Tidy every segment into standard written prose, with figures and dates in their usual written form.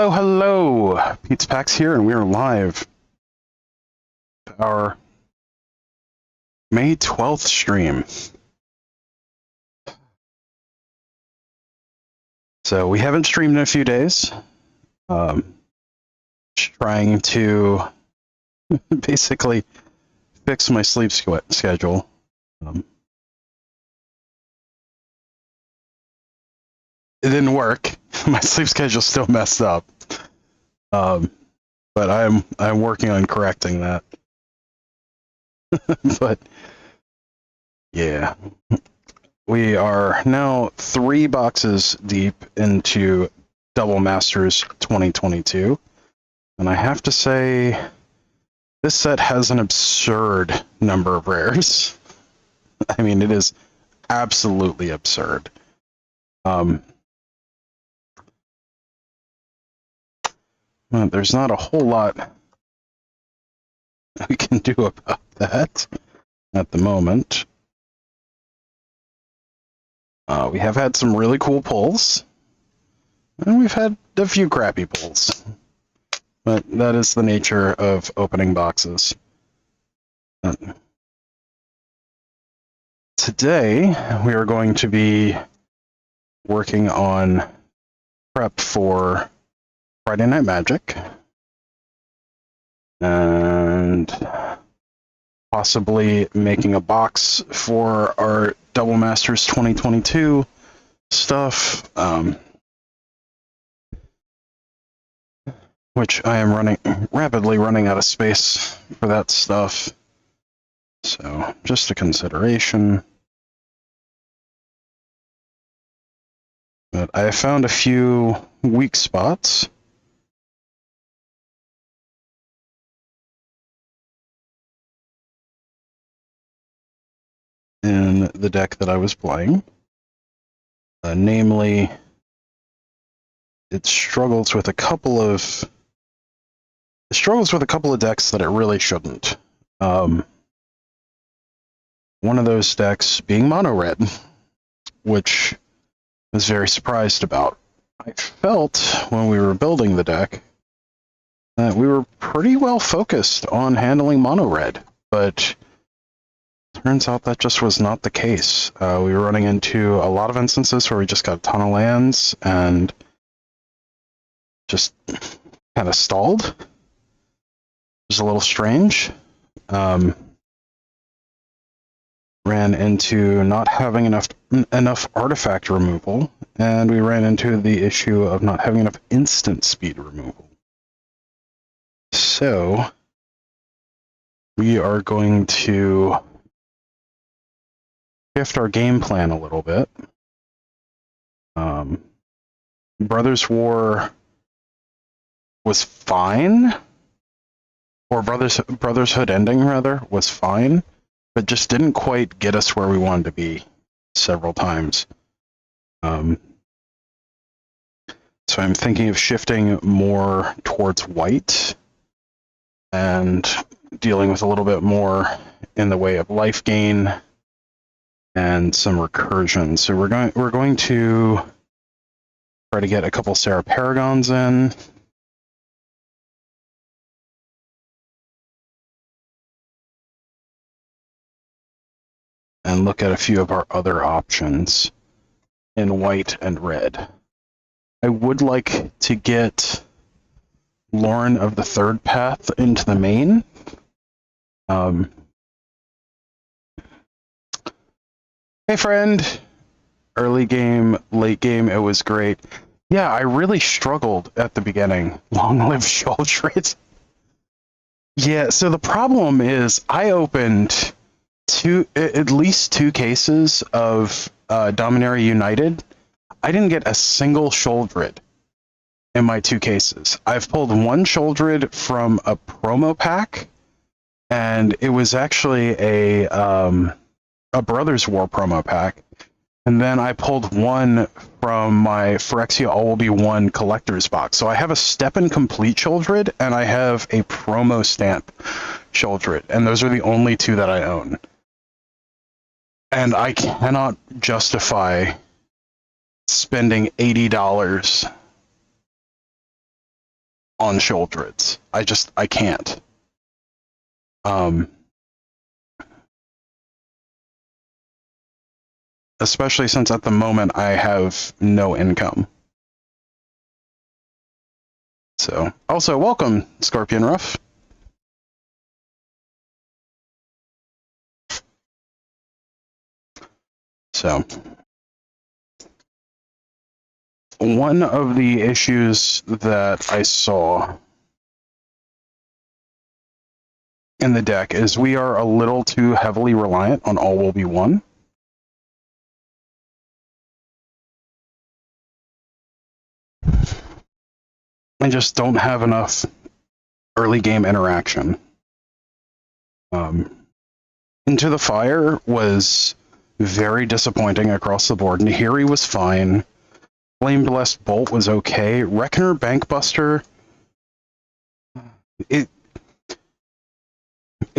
Hello, hello! Pete's Packs here, and we are live. Our May 12th stream. So, we haven't streamed in a few days. Trying to basically fix my sleep schedule. It didn't work. My sleep schedule's still messed up. But I'm working on correcting that. But yeah, we are now 3 boxes deep into Double Masters 2022, and I have to say this set has an absurd number of rares. I mean, it is absolutely absurd. There's not a whole lot we can do about that at the moment. We have had some really cool pulls, and we've had a few crappy pulls. But that is the nature of opening boxes. Today, we are going to be working on prep for Friday Night Magic, and possibly making a box for our Double Masters 2022 stuff, which I am rapidly running out of space for that stuff. So, just a consideration. But I found a few weak spots. In the deck that I was playing. Namely, it struggles with a couple of decks that it really shouldn't. One of those decks being mono red, which I was very surprised about. I felt when we were building the deck that we were pretty well focused on handling mono red, but turns out that just was not the case. We were running into a lot of instances where we just got a ton of lands and just kind of stalled. It was a little strange. Ran into not having enough artifact removal, and we ran into the issue of not having enough instant speed removal. So we are going to shift our game plan a little bit. Brothers War was fine, or Brotherhood Ending rather was fine, but just didn't quite get us where we wanted to be several times. So I'm thinking of shifting more towards white and dealing with a little bit more in the way of life gain and some recursion. So we're going to try to get a couple Sarah Paragons in. And look at a few of our other options in white and red. I would like to get Lauren of the Third Path into the main. Hey friend! Early game, late game, it was great. Yeah, I really struggled at the beginning. Long live Shuldred. Yeah, so the problem is I opened at least two cases of Dominaria United. I didn't get a single Shuldred in my 2 cases. I've pulled 1 Shuldred from a promo pack, and it was actually a Brothers War promo pack. And then I pulled 1 from my Phyrexia All Will Be One collector's box. So I have a Step-In Complete Shuldred, and I have a promo stamp Shuldred, and those are the only 2 that I own. And I cannot justify spending $80 on Shouldreds. I can't. Especially since at the moment I have no income. So, also welcome, Scorpion Ruff. So, one of the issues that I saw in the deck is we are a little too heavily reliant on all will be one. And just don't have enough early game interaction. Into the Fire was very disappointing across the board. Nahiri was fine. Flame Blessed Bolt was okay. Reckoner Bankbuster, it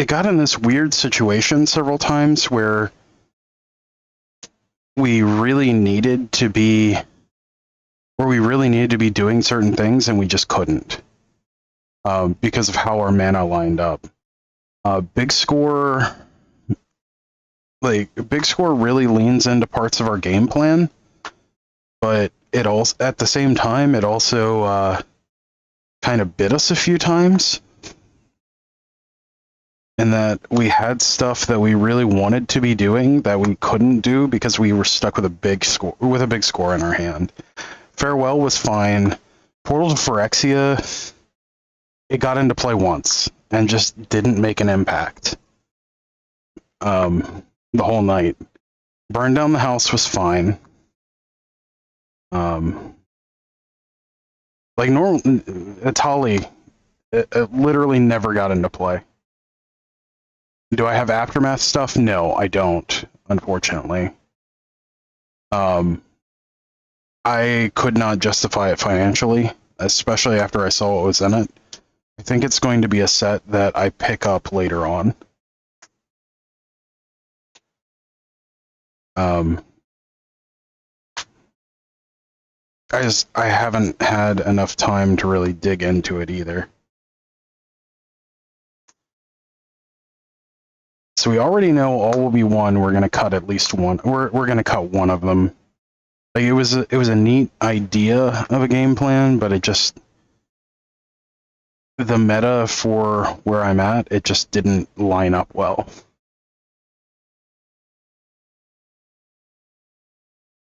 got in this weird situation several times where we really needed to be doing certain things and we just couldn't because of how our mana lined up. Big Score really leans into parts of our game plan, but it also at the same time it also kind of bit us a few times. And that we had stuff that we really wanted to be doing that we couldn't do because we were stuck with a big score in our hand. Farewell was fine. Portal to Phyrexia, it got into play once and just didn't make an impact. The whole night. Burn Down the House was fine. Like normal, Atali, it literally never got into play. Do I have Aftermath stuff? No, I don't, unfortunately. I could not justify it financially, especially after I saw what was in it. I think it's going to be a set that I pick up later on. I haven't had enough time to really dig into it either. So we already know all will be one. We're gonna cut at least one. We're gonna cut one of them. Like it was a neat idea of a game plan, but it just the meta for where I'm at, it just didn't line up well.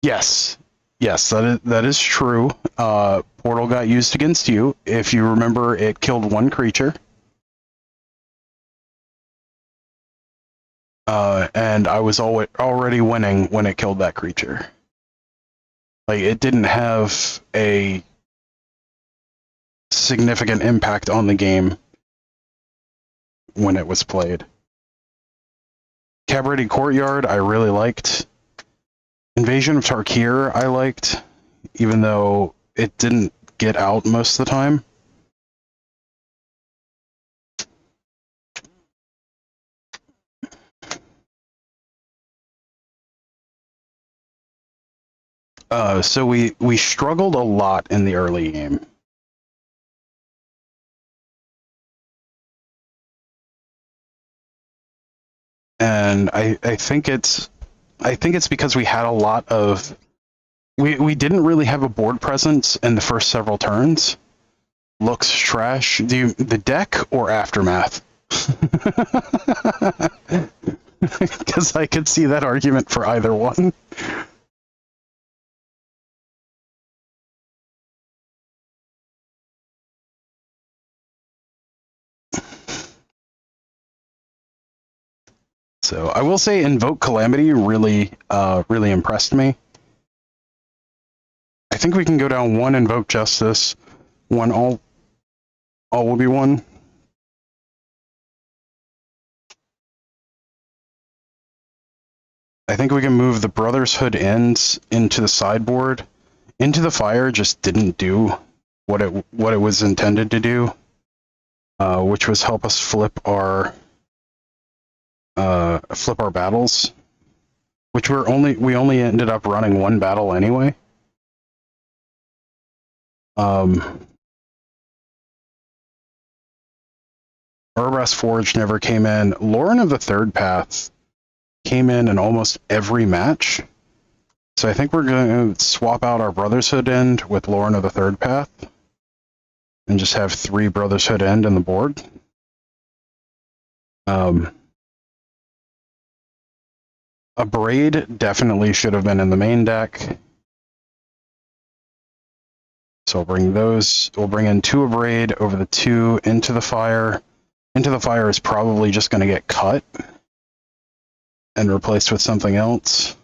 Yes, that is true. Portal got used against you. If you remember, it killed one creature. And I was already winning when it killed that creature. Like, it didn't have a significant impact on the game when it was played. Cabaret Courtyard, I really liked. Invasion of Tarkir, I liked, even though it didn't get out most of the time. So we struggled a lot in the early game. And I think it's because we had a lot of we didn't really have a board presence in the first several turns. Looks trash. The deck or Aftermath? Because I could see that argument for either one. So I will say Invoke Calamity really impressed me. I think we can go down one Invoke Justice, one all will be one. I think we can move the Brother's Hood ends into the sideboard. Into the Fire just didn't do what it was intended to do, which was help us flip our battles, which we only ended up running one battle anyway. Urbrass Forge never came in. Lauren of the Third Path came in almost every match. So I think we're going to swap out our Brother's Hood end with Lauren of the Third Path and just have 3 Brother's Hood end in the board. A Braid definitely should have been in the main deck. So we'll bring in 2 Braid over the 2 into the fire. Into the fire is probably just going to get cut and replaced with something else.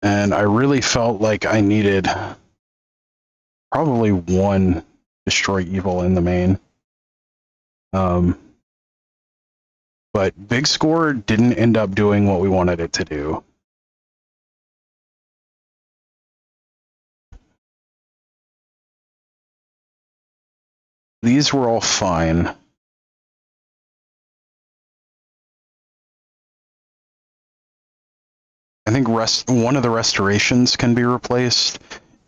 And I really felt like I needed probably 1 Destroy Evil in the main. But Big Score didn't end up doing what we wanted it to do. These were all fine. I think one of the restorations can be replaced.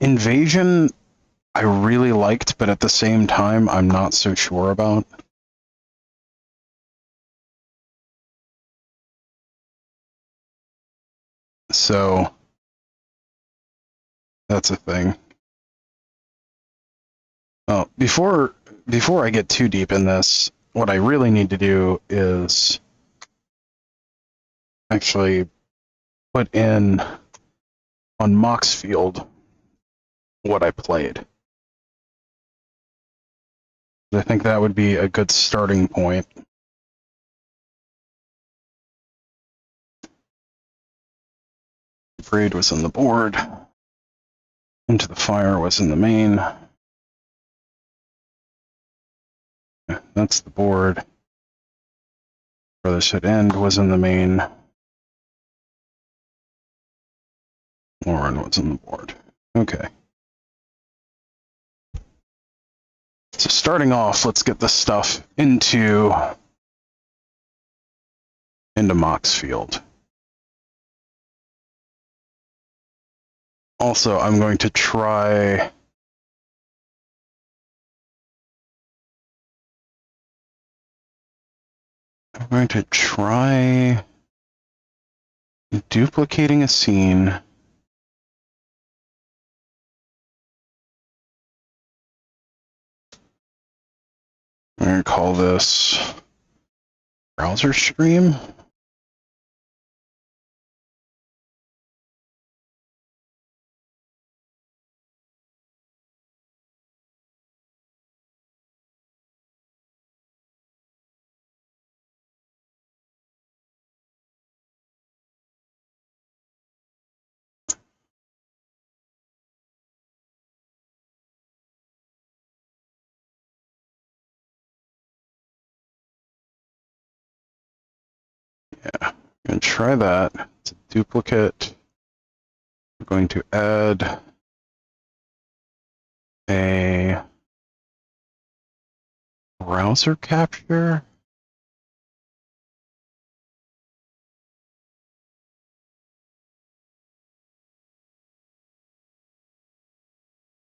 Invasion, I really liked, but at the same time, I'm not so sure about. So, that's a thing. Oh, before I get too deep in this, what I really need to do is actually put in on Moxfield what I played. I think that would be a good starting point. Braid was in the board. Into the Fire was in the main. That's the board. Brother's Hood End was in the main. Lauren was in the board. Okay. So starting off, let's get this stuff into Moxfield. Also, I'm going to try duplicating a scene. I'm going to call this browser stream. Yeah, I'm going to try that. It's a duplicate. I'm going to add a browser capture.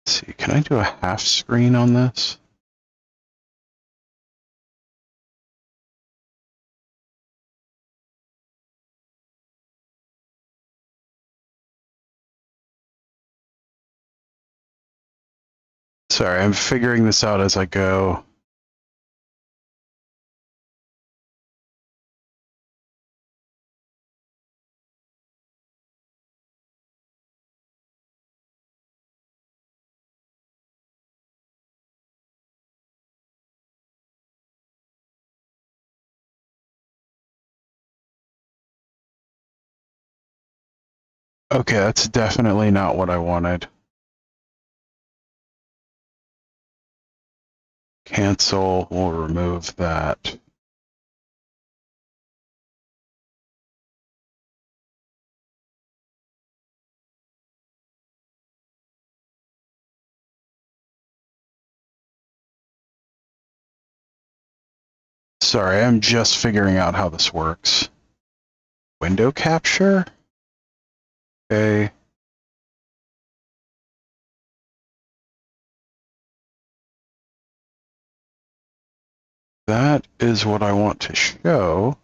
Let's see, can I do a half screen on this? Sorry, I'm figuring this out as I go. Okay, that's definitely not what I wanted. Cancel, we'll remove that. Sorry, I'm just figuring out how this works. Window capture? Okay. that is what I want to show.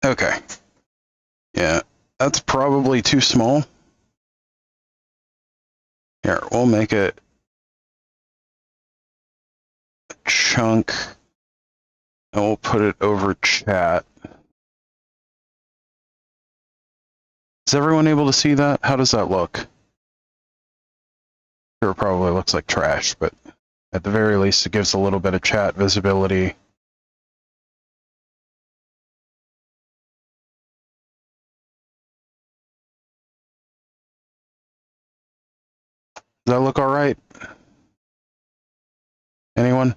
Okay. Yeah, that's probably too small. Here, we'll make it a chunk, and we'll put it over chat. Is everyone able to see that? How does that look? Sure, it probably looks like trash, but at the very least, it gives a little bit of chat visibility. Does that look all right? Anyone?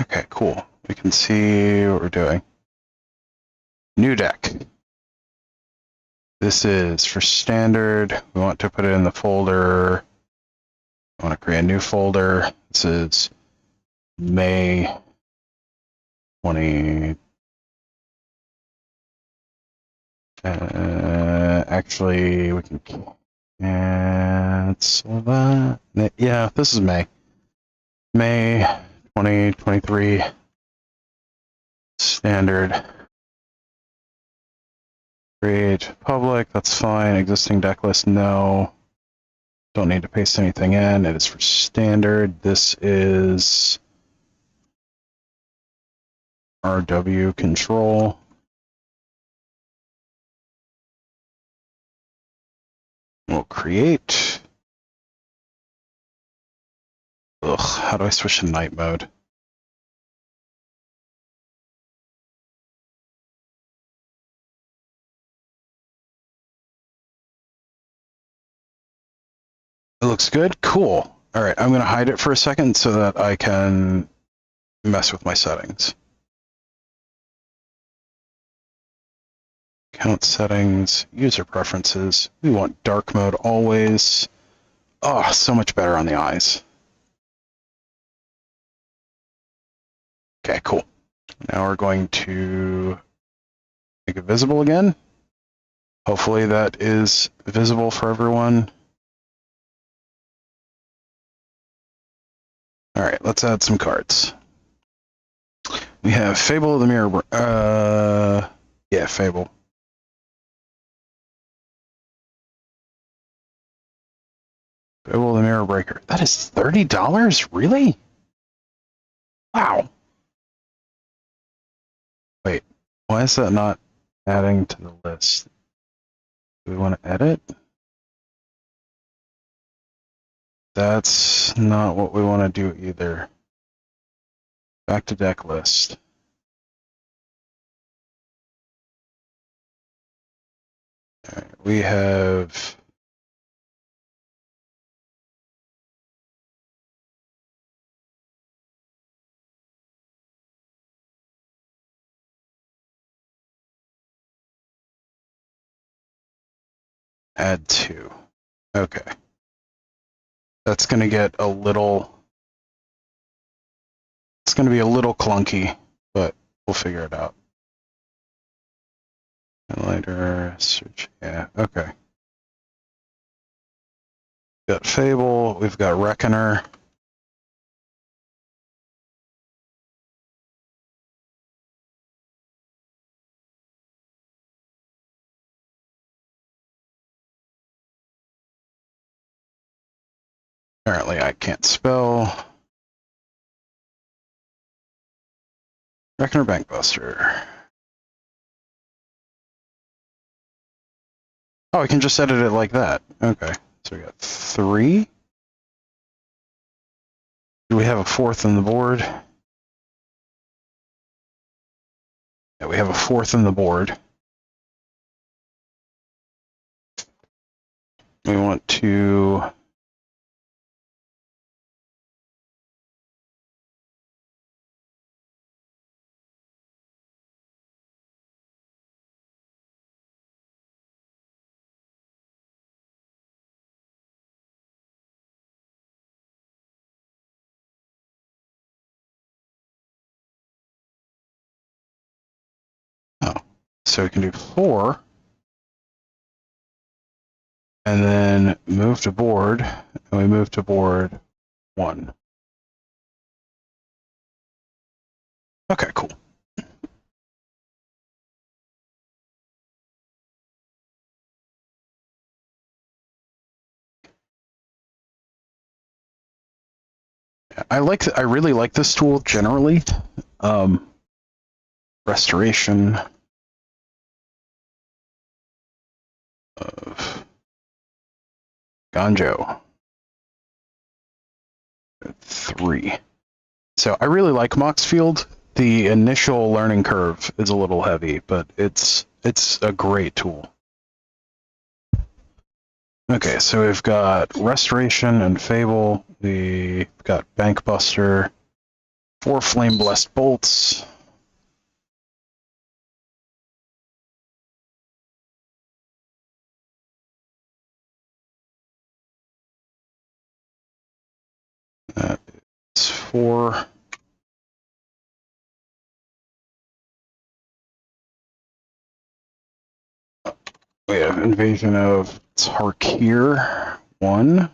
Okay, cool. We can see what we're doing. New deck. This is for standard. We want to put it in the folder. I want to create a new folder. This is May 20. Actually, we can cancel that. Yeah, this is May. May 2023. Standard. Create public, that's fine. Existing deck list, no. Don't need to paste anything in. It is for standard. This is RW control. We'll create. Ugh, how do I switch to night mode? It looks good. Cool. All right, I'm going to hide it for a second so that I can mess with my settings. Account settings, user preferences. We want dark mode always. Oh, so much better on the eyes. Okay, cool. Now we're going to make it visible again. Hopefully that is visible for everyone. All right, let's add some cards. We have Fable of the Mirror. Yeah, Fable. Fable of the Mirror Breaker. That is $30? Really? Wow. Wait, why is that not adding to the list? Do we want to edit? That's not what we want to do either. Back to deck list. All right, we have add two. Okay. That's going to get a little, it's going to be a little clunky, but we'll figure it out. And later, search, yeah, okay. We've got Fable, we've got Reckoner. Apparently I can't spell. Reckoner Bankbuster. Oh, I can just edit it like that. Okay, so we got three. Do we have a fourth in the board? Yeah, we have a fourth in the board. We want to... Oh, so we can do 4. And then move to board, and we move to board 1. Okay, cool. I really like this tool generally. Restoration of Ganjo 3. So I really like Moxfield. The initial learning curve is a little heavy, but it's a great tool. Okay, so we've got Restoration and Fable. We've got Bankbuster, 4 Flame Blessed Bolts. It's 4. We have Invasion of Tarkir 1.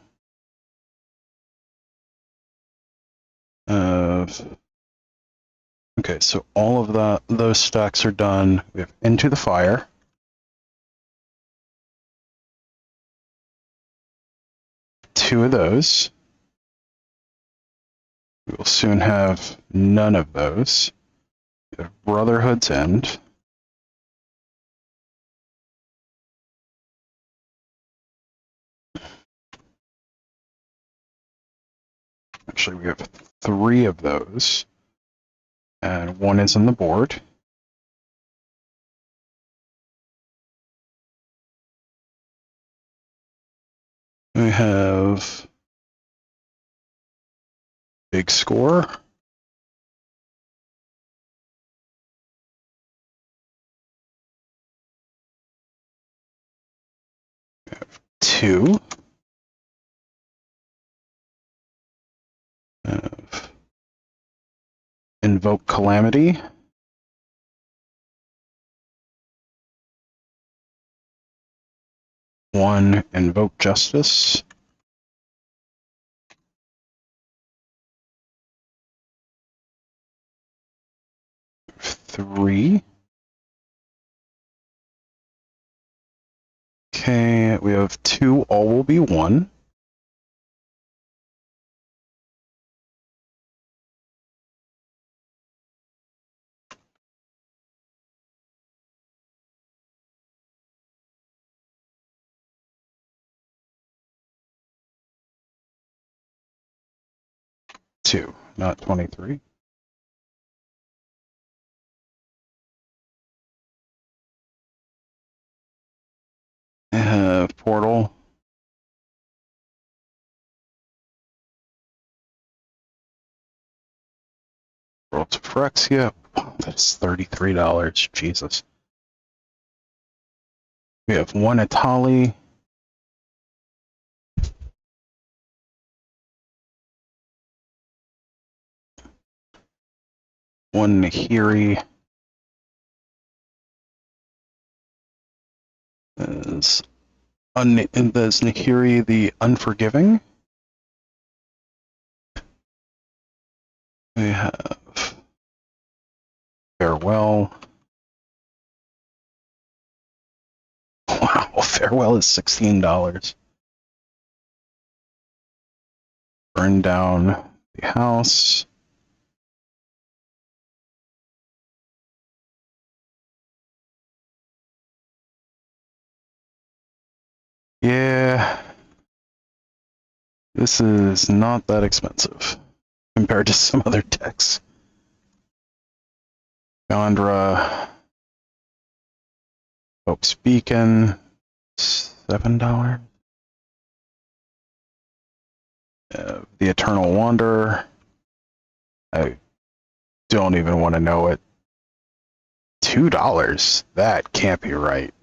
Okay, so all of those stacks are done. We have Into the Fire. Two of those. We will soon have none of those. We have Brotherhood's End. Actually, we have 3 of those. And 1 is on the board. We have Big Score. We have 2. We have Invoke Calamity. 1 Invoke Justice. 3. Okay, we have 2 All Will Be 1. Two, not 23. Portal. Portal to Phyrexia. Oh, that's $33. Jesus. We have 1 Atali. 1 Nahiri. There's Nahiri the Unforgiving. We have Farewell. Wow, Farewell is $16. Burn down the house. Yeah. This is not that expensive. compared to some other decks. Gondra, Hope's Beacon, $7. The Eternal Wanderer, I don't even want to know it. $2? That can't be right.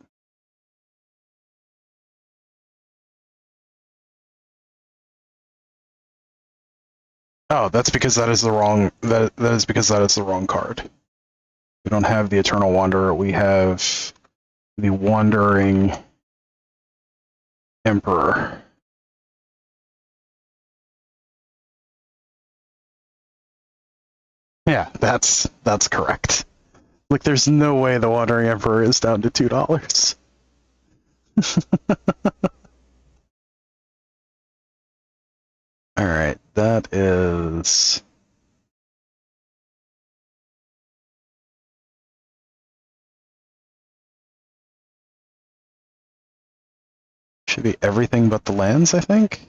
Oh, that's because that is the wrong that is because that is the wrong card. We don't have the Eternal Wanderer, we have the Wandering Emperor. Yeah, that's correct. Like, there's no way the Wandering Emperor is down to $2. Alright, that is... should be everything but the lands, I think?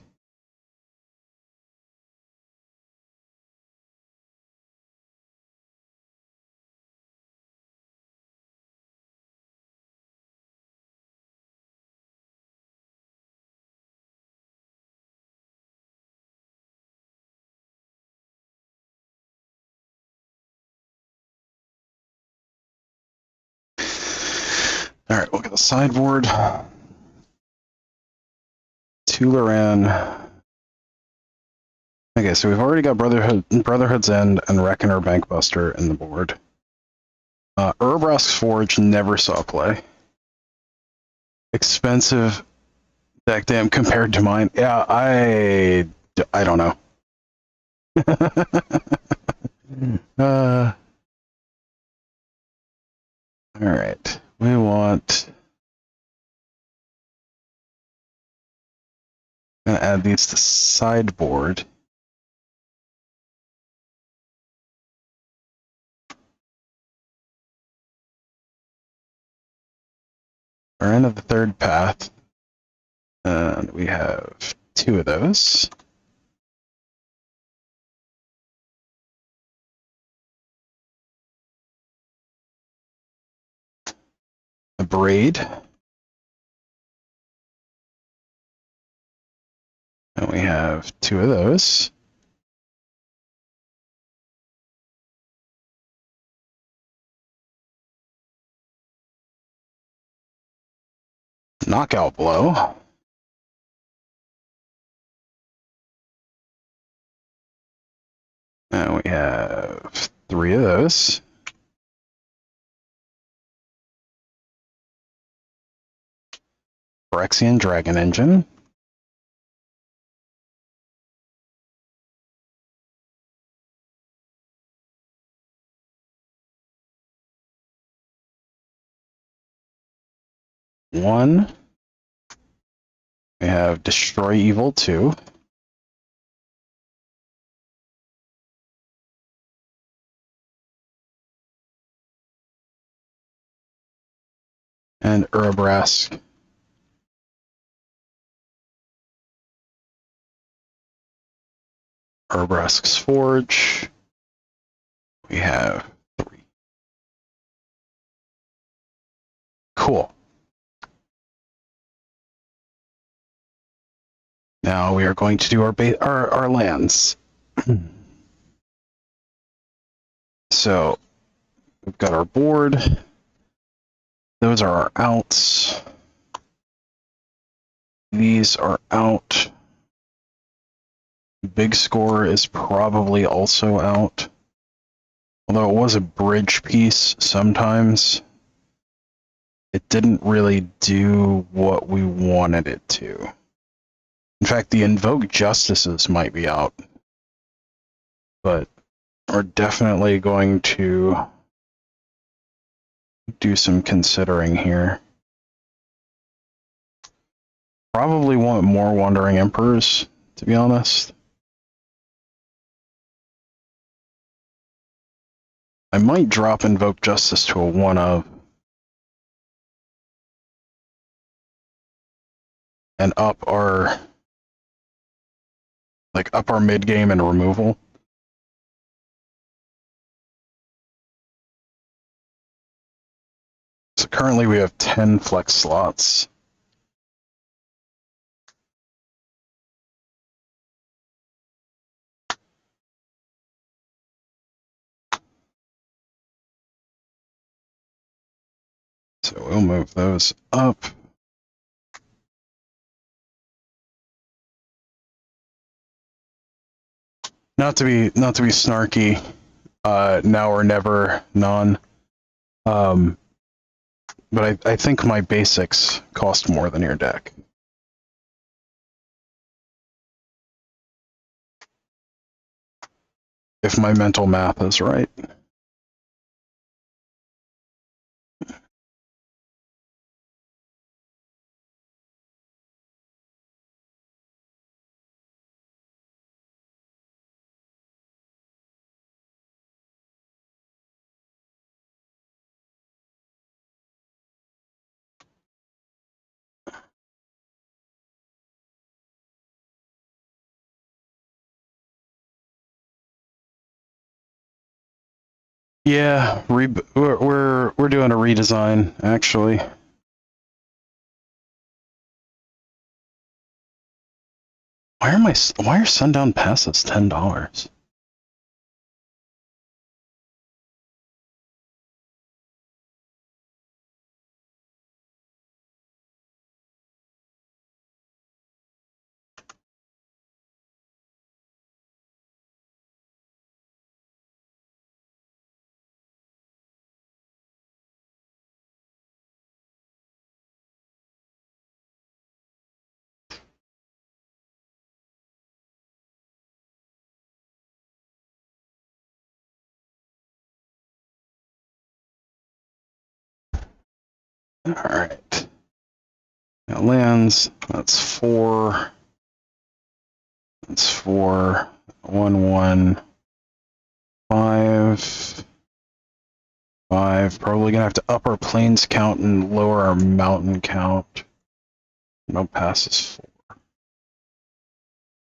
Alright, look at the sideboard. Tularan. Okay, so we've already got Brotherhood's End and Reckoner Bankbuster in the board. Urbrask's Forge never saw play. Expensive deck, damn, compared to mine. Yeah, I don't know. Alright, we want... I'm gonna add these to sideboard. We're into the third path. And we have 2 of those. A braid. And we have 2 of those. Knockout blow. And we have 3 of those. Phyrexian Dragon Engine. One. We have Destroy Evil 2. And Urabrask. Urabrask's Forge. We have 3. Cool. Now we are going to do our lands. So we've got our board. Those are our outs. These are out. Big Score is probably also out. Although it was a bridge piece sometimes, it didn't really do what we wanted it to. In fact, the Invoke Justices might be out. But we're definitely going to do some considering here. Probably want more Wandering Emperors, to be honest. I might drop Invoke Justice to a 1-of. And up our mid game and removal. currently we have 10 flex slots. So we'll move those up. Not to be snarky, now or never, none. But I think my basics cost more than your deck. If my mental math is right. Yeah, we're doing a redesign actually. Why are sundown passes $10? All right. Now lands. That's 4. That's 4. 1, 1. 5. 5. Probably gonna have to up our plains count and lower our mountain count. No passes 4. Is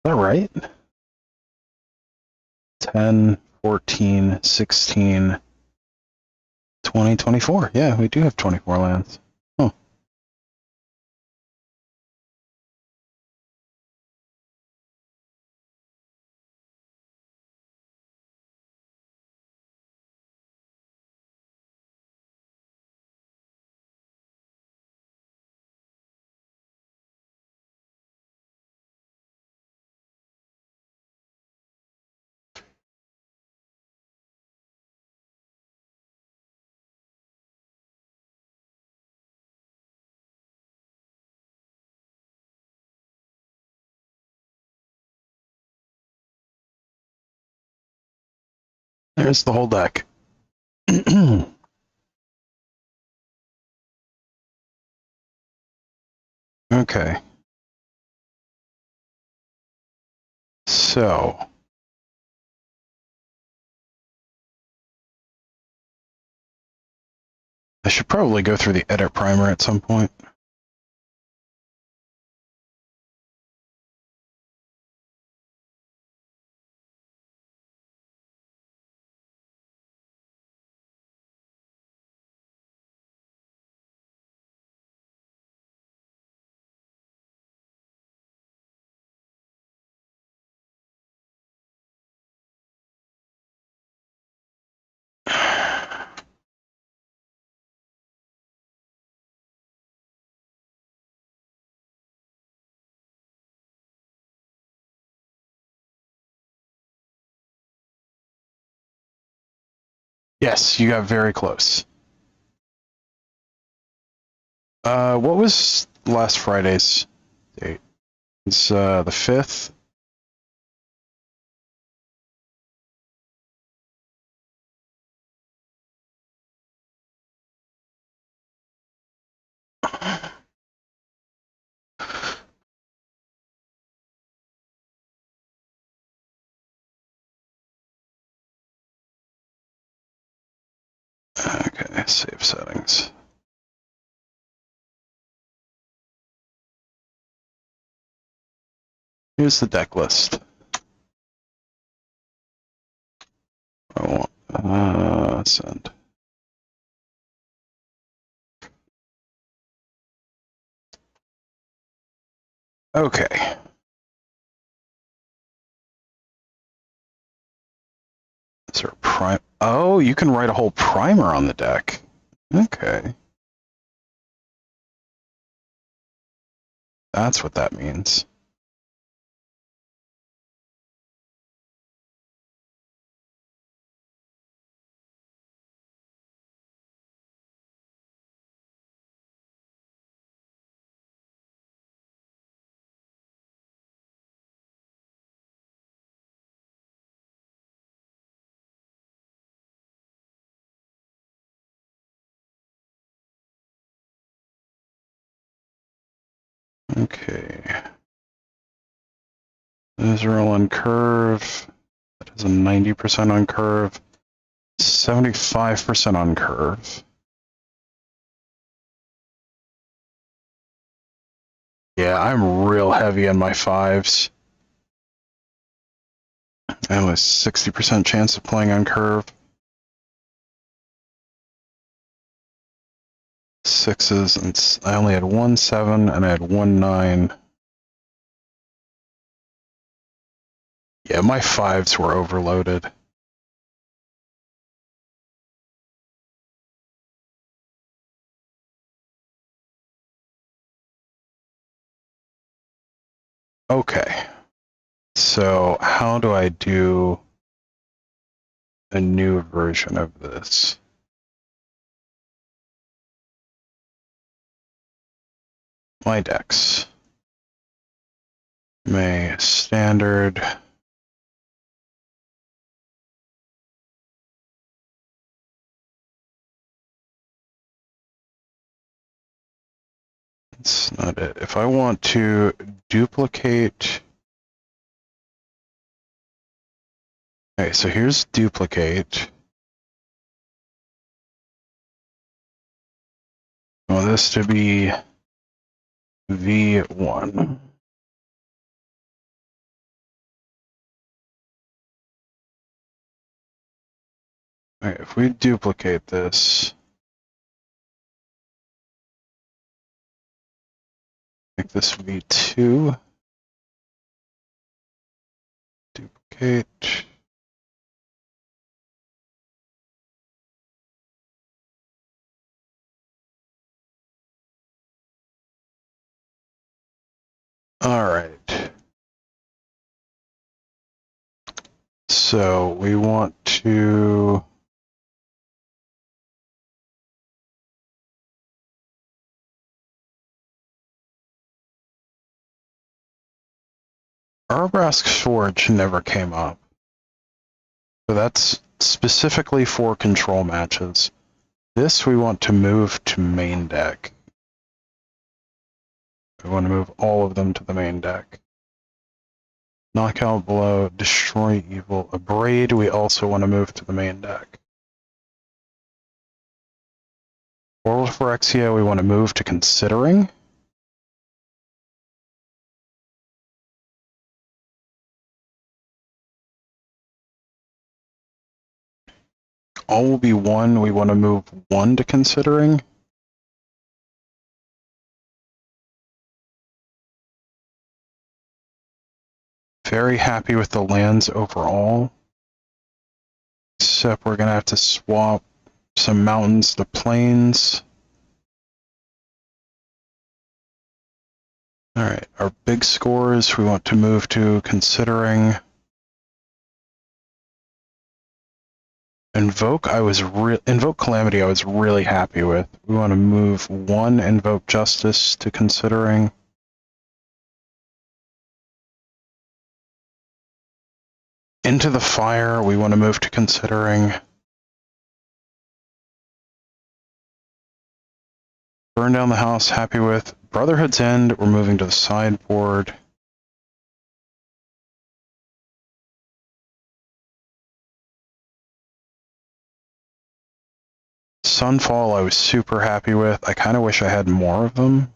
that right? 10, 14, 16, 20, 24. Yeah, we do have 24 lands. Oh. There's the whole deck. Okay. So. I should probably go through the edit primer at some point. Yes, you got very close. What was last Friday's date? It's the 5th. Okay, save settings. Here's the deck list. I want send. Okay. Is there a prime? Oh, you can write a whole primer on the deck. Okay. That's what that means. Okay. Those are all on curve. That is a 90% on curve. 75% on curve. Yeah, I'm real heavy on my fives. I have a 60% chance of playing on curve. Sixes, and I only had 1 7 and I had 1 9. Yeah, my fives were overloaded. Okay. So how do I do a new version of this? My decks. May standard. That's not it. If I want to duplicate. Okay, so here's duplicate. I want this to be V1. Alright, if we duplicate this, make this V2, duplicate. Alright. So we want to Arbrask's Forge never came up. So that's specifically for control matches. This we want to move to main deck. We want to move all of them to the main deck. Knockout Blow, Destroy Evil, Abrade we also want to move to the main deck. Oral Phyrexia we want to move to Considering. All will be one, we want to move one to Considering. Very happy with the lands overall. Except we're going to have to swap some mountains to plains. Alright, our big scores we want to move to Considering. Invoke Calamity I was really happy with. We want to move one Invoke Justice to Considering. Into the Fire we want to move to Considering. Burn Down the House, happy with. Brotherhood's End, we're moving to the sideboard. Sunfall I was super happy with. I kind of wish I had more of them.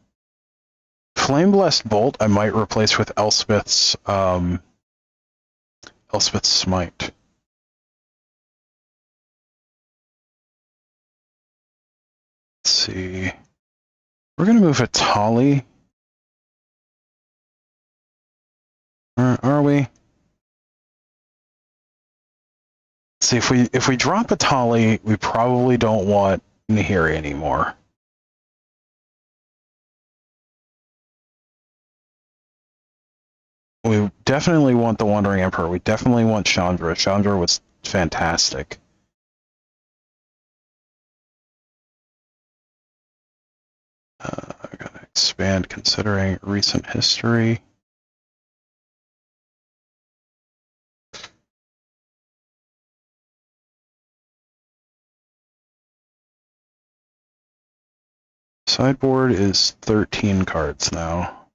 Flame Blessed Bolt I might replace with Elspeth's Smite. Let's see. We're going to move Atali. Are we? See, if we drop a Tali, we probably don't want Nahiri anymore. We definitely want the Wandering Emperor. We definitely want Chandra. Chandra was fantastic. I'm gonna expand considering recent history. Sideboard is 13 cards now.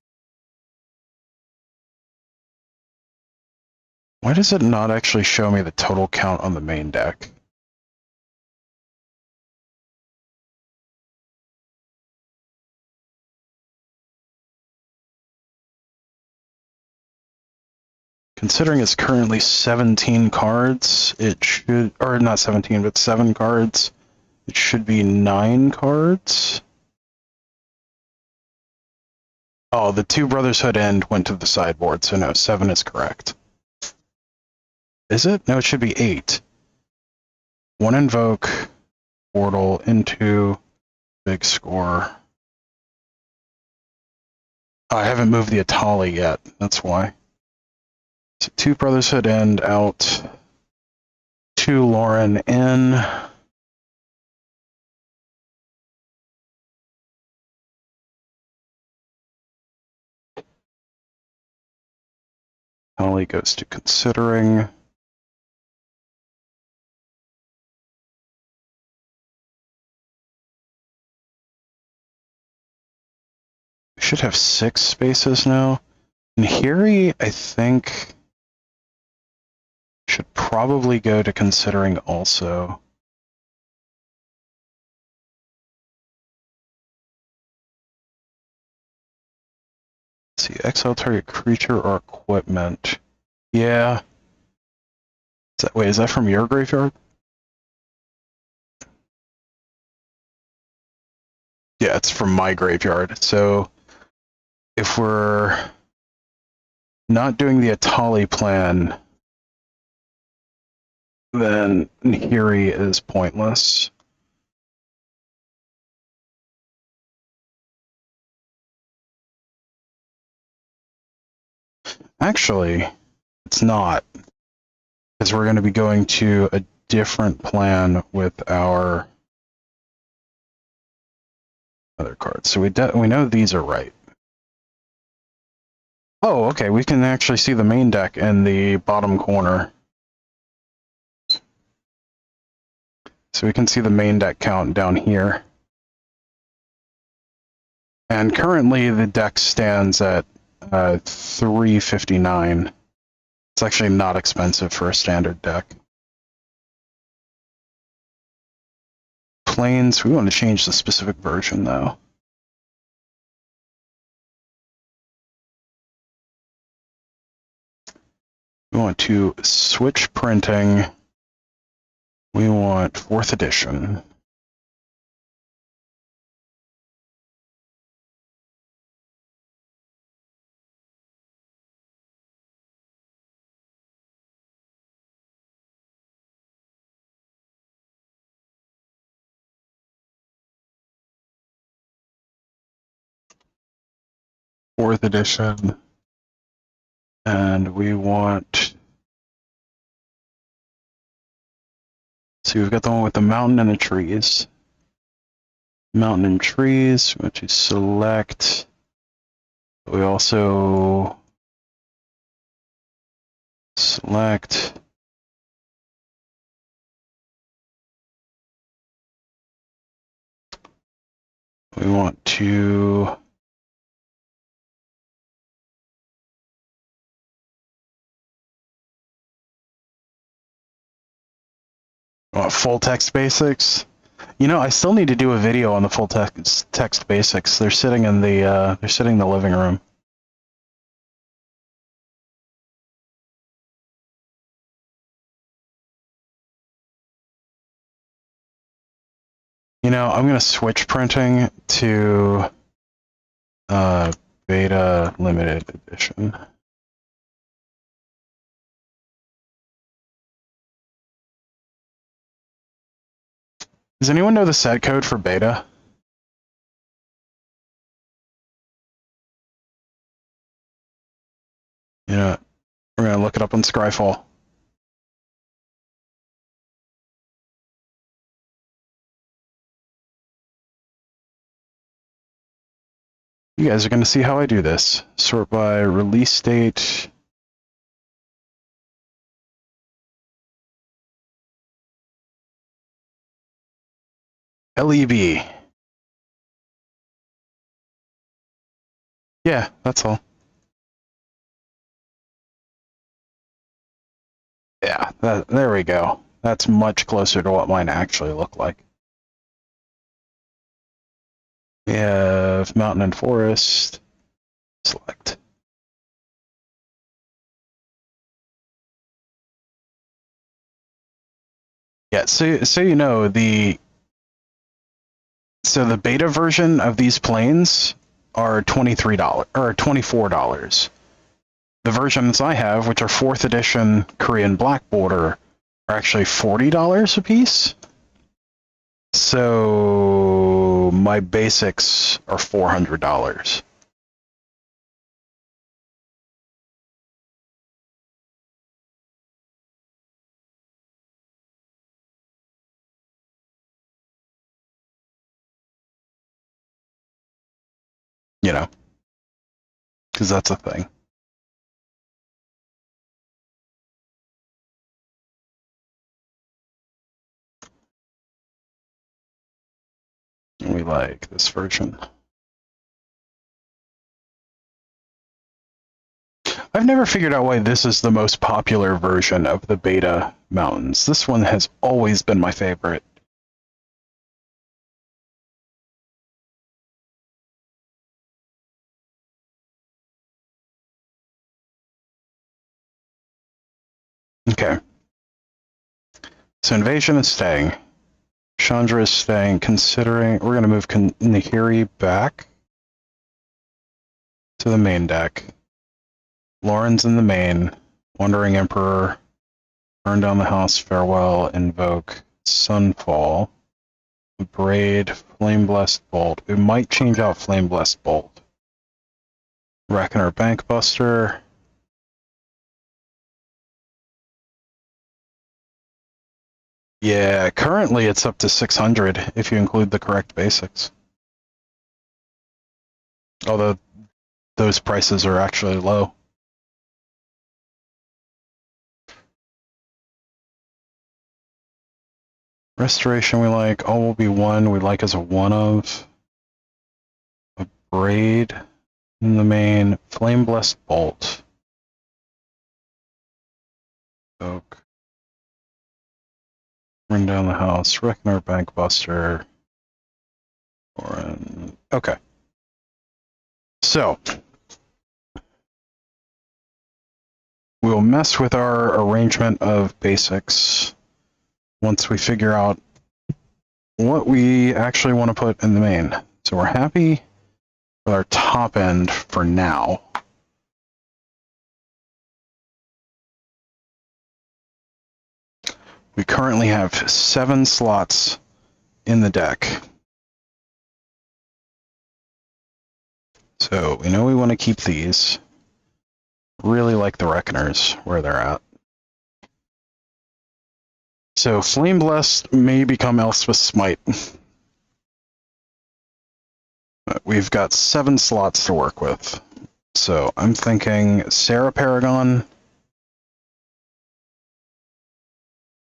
Why does it not actually show me the total count on the main deck? Considering it's currently 17 cards, it should, or not 17, but 7 cards, it should be 9 cards. Oh, the Two Brotherhood End went to the sideboard, so no, 7 is correct. Is it? No, it should be 8. 1 Invoke, Portal, into, big score. Oh, I haven't moved the Atali yet, that's why. So Two Brotherhood End out, 2 Lauren in. Atali goes to considering. We should have 6 spaces now. And Hiri, I think, should probably go to considering also. Let's see, exile target creature or equipment. Yeah. Wait, is that from your graveyard? Yeah, it's from my graveyard. So if we're not doing the Atali plan, then Nahiri is pointless. Actually, it's not, because we're going to be going to a different plan with our other cards. So we know these are right. Oh, okay, we can actually see the main deck in the bottom corner. So we can see the main deck count down here. And currently the deck stands at 359. It's actually not expensive for a standard deck. Planes, we want to change the specific version though. We want to switch printing. We want 4th edition. Fourth edition. And we want... See, we've got the one with the mountain and the trees. Mountain and trees, we want to select. We also select. We want to full text basics. You know, I still need to do a video on the full text basics. They're sitting in the living room. You know, I'm gonna switch printing to beta limited edition. Does anyone know the set code for beta? You know, we're gonna look it up on Scryfall. You guys are gonna see how I do this. Sort by release date. LEB. Yeah, that's all. Yeah, there we go. That's much closer to what mine actually look like. We have mountain and forest. Select. Yeah, so you know, the beta version of these planes are $23 or $24. The versions I have, which are 4th edition Korean Black Border, are actually $40 a piece. So my basics are $400. You know, because that's a thing. We like this version. I've never figured out why this is the most popular version of the beta mountains. This one has always been my favorite. Okay. So Invasion is staying. Chandra is staying, considering... We're going to move Nahiri back to the main deck. Lauren's in the main. Wandering Emperor. Burn down the house, farewell, invoke, Sunfall. Braid, Flame Blessed Bolt. We might change out Flame Blessed Bolt. Reckoner Bankbuster. Yeah, currently it's up to 600 if you include the correct basics. Although those prices are actually low. Restoration we like. All will be one. We like as a one of. A Braid in the main. Flame Blessed Bolt. Oak. Bring down the house. Reckoner Bankbuster. Okay. So we'll mess with our arrangement of basics once we figure out what we actually want to put in the main. So we're happy with our top end for now. We currently have 7 slots in the deck. So we know we want to keep these. Really like the Reckoners where they're at. So Flame Blessed may become Elspeth's Smite. We've got 7 slots to work with. So I'm thinking Sarah Paragon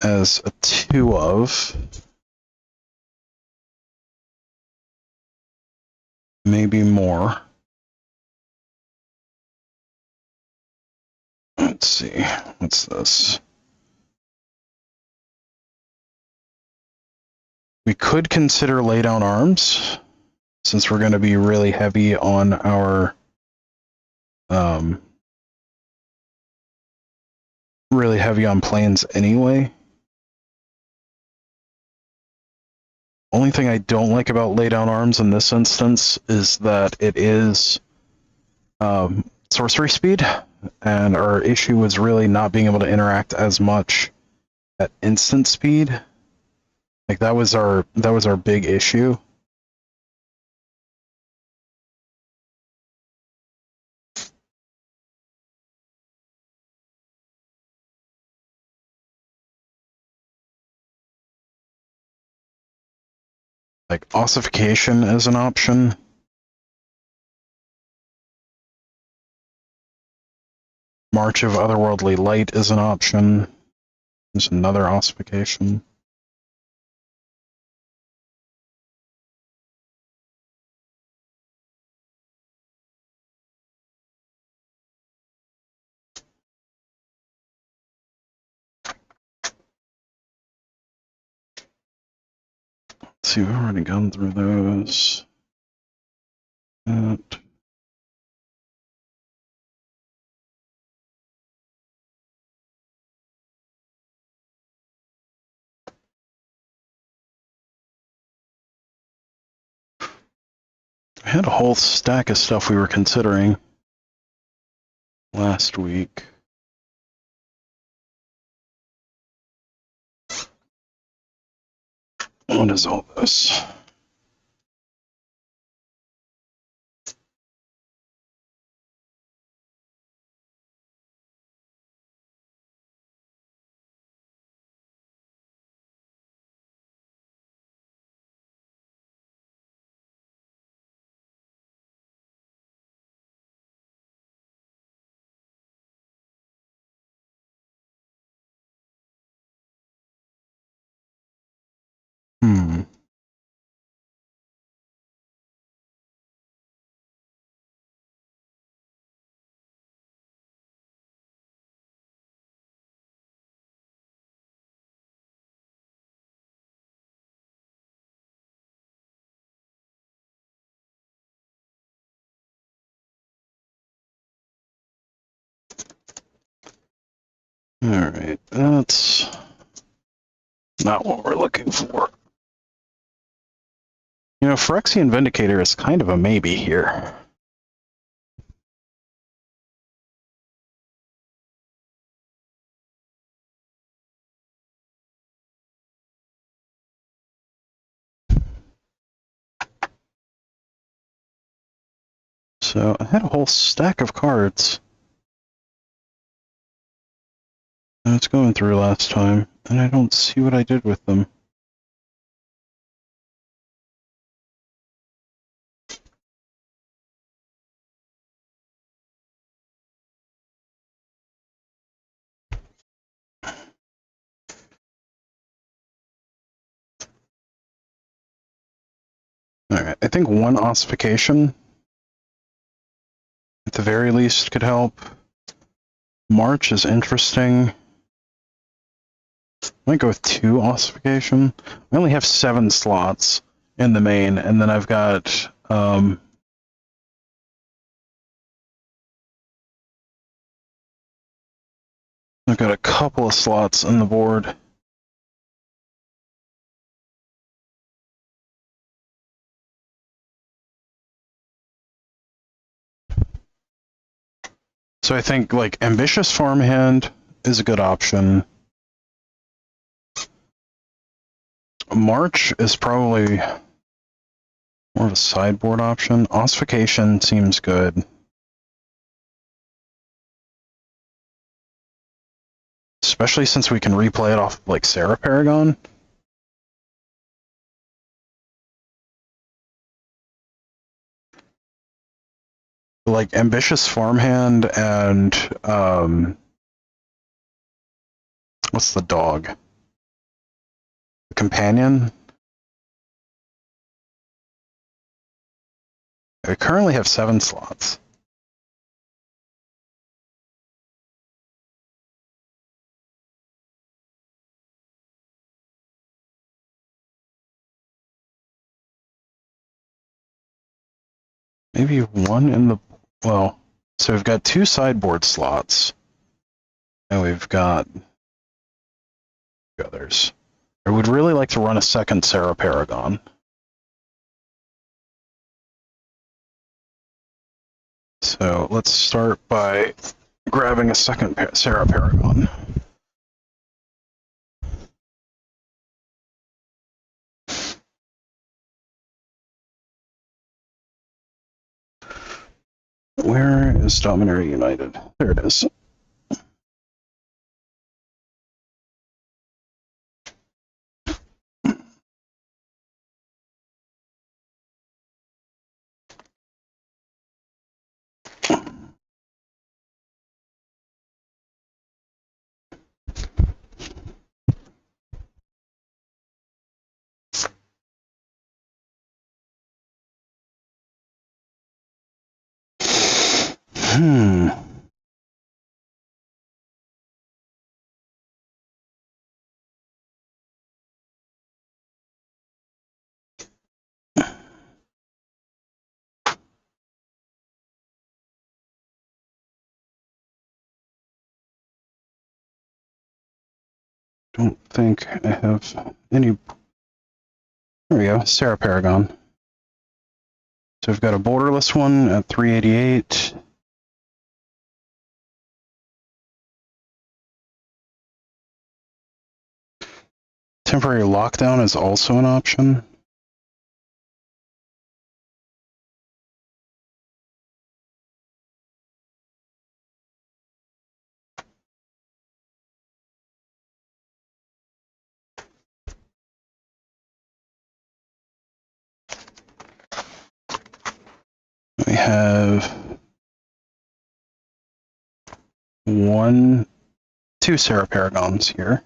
as a 2 of. Maybe more. Let's see. What's this? We could consider Lay Down Arms, since we're going to be really heavy on our really heavy on planes anyway. Only thing I don't like about Lay Down Arms in this instance is that it is sorcery speed, and our issue was really not being able to interact as much at instant speed. Like that was our big issue. Like ossification as an option. March of Otherworldly Light is an option. There's another ossification. Let's see, we've already gone through those. That. I had a whole stack of stuff we were considering last week. What is all this? Alright, that's not what we're looking for. You know, Phyrexian Vindicator is kind of a maybe here. So I had a whole stack of cards I was going through last time, and I don't see what I did with them. Alright, I think one ossification, at the very least, could help. March is interesting. I might go with 2 ossification. I only have 7 slots in the main, and then I've got I've got a couple of slots on the board. So I think like Ambitious Farmhand is a good option. March is probably more of a sideboard option. Ossification seems good. Especially since we can replay it off like Sarah Paragon. Like Ambitious Farmhand and what's the dog? The Companion? We currently have 7 slots. Maybe 1 in the... Well, so we've got 2 sideboard slots. And we've got others. I would really like to run a second Sarah Paragon. So let's start by grabbing a second Sarah Paragon. Where is Dominator United? There it is. Hmm. Don't think I have any. There we go, Sarah Paragon. So we've got a borderless one at 388. Temporary lockdown is also an option. We have two Sarah Paragons here.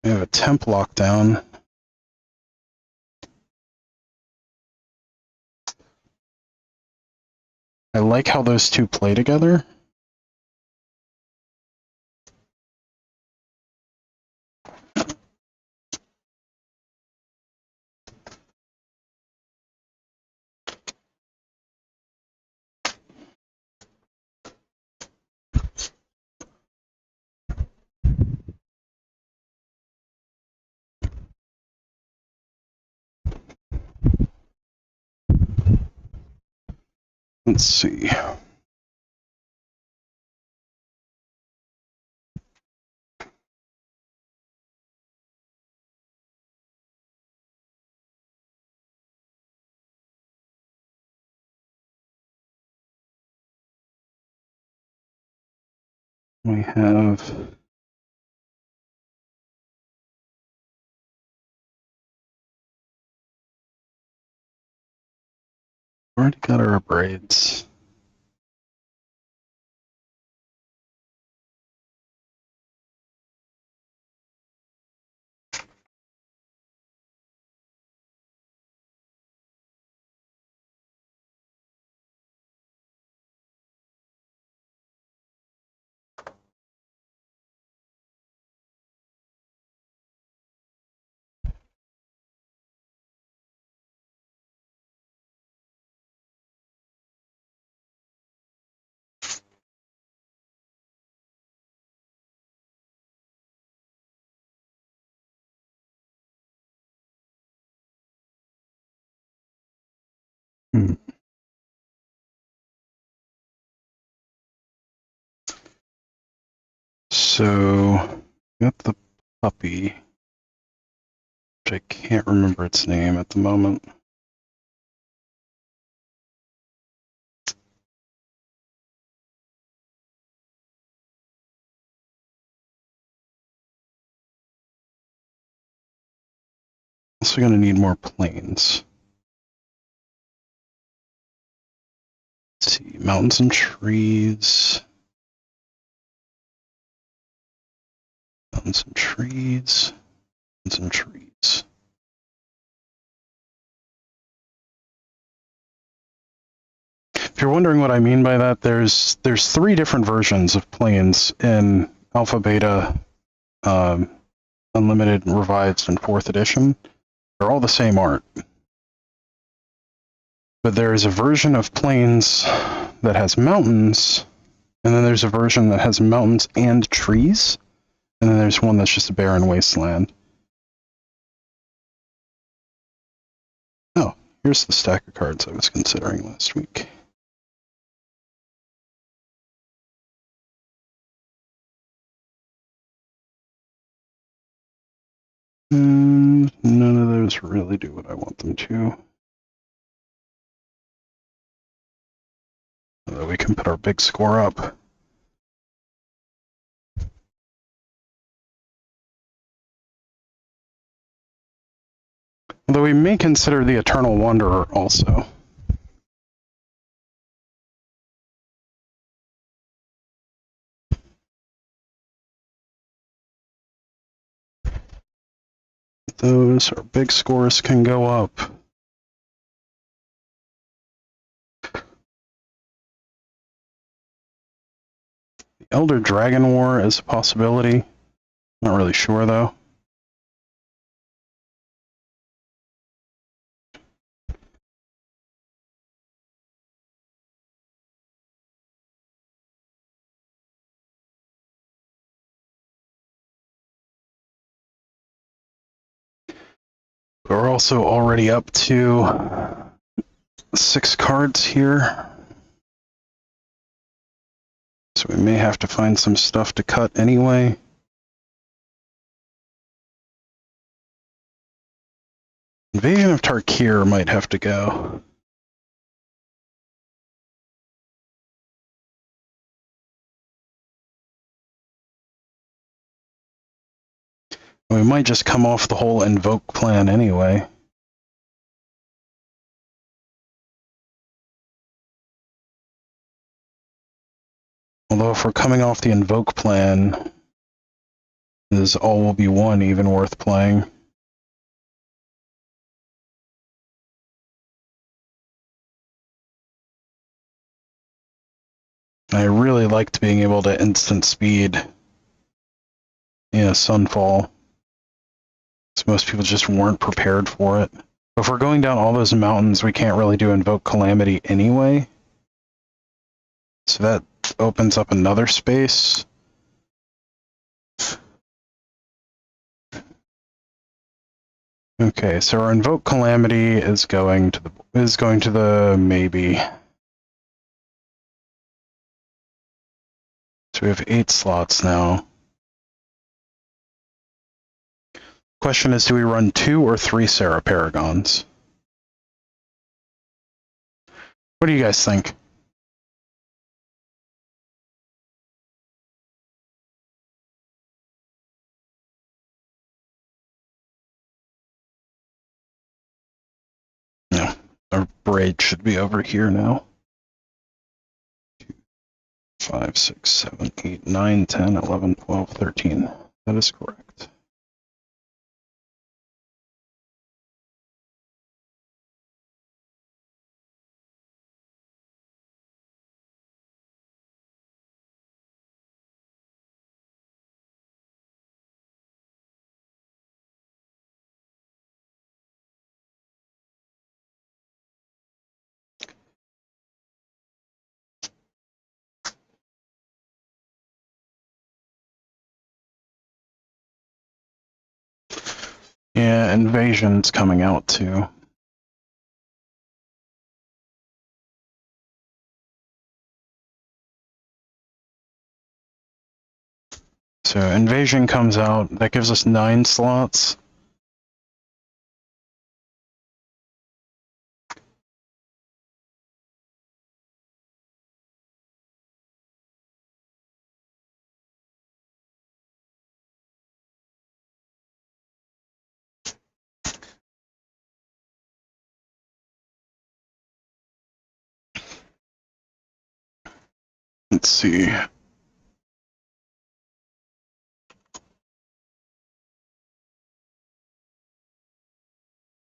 We have a temp lockdown. I like how those two play together. Let's see. We have already got our braids. So, got the puppy, which I can't remember its name at the moment. Also going to need more planes. Let's see, mountains and trees. Mountains and trees. Mountains and trees. If you're wondering what I mean by that, there's three different versions of planes in Alpha Beta, Unlimited, Revised, and 4th edition. They're all the same art. But there is a version of planes that has mountains, and then there's a version that has mountains and trees, and then there's one that's just a barren wasteland. Oh, here's the stack of cards I was considering last week. heroes really do what I want them to. So we can put our big score up. Although we may consider the Eternal Wanderer also. Those, our big scores can go up. The Elder Dragon War is a possibility. Not really sure though. We're also already up to 6 cards here. So we may have to find some stuff to cut anyway. Invasion of Tarkir might have to go. We might just come off the whole invoke plan anyway. Although if we're coming off the invoke plan, is all will be one even worth playing? I really liked being able to instant speed Sunfall. So most people just weren't prepared for it. If we're going down all those mountains, we can't really do Invoke Calamity anyway. So that opens up another space. Okay, so our Invoke Calamity is going to the maybe. So we have 8 slots now. Question is, do we run 2 or 3 Sarah Paragons? What do you guys think? Yeah, our braid should be over here now. 5, 6, 7, 8, 9, 10, 11, 12, 13. That is correct. Yeah, Invasion's coming out too. So Invasion comes out, that gives us 9 slots. Let's see.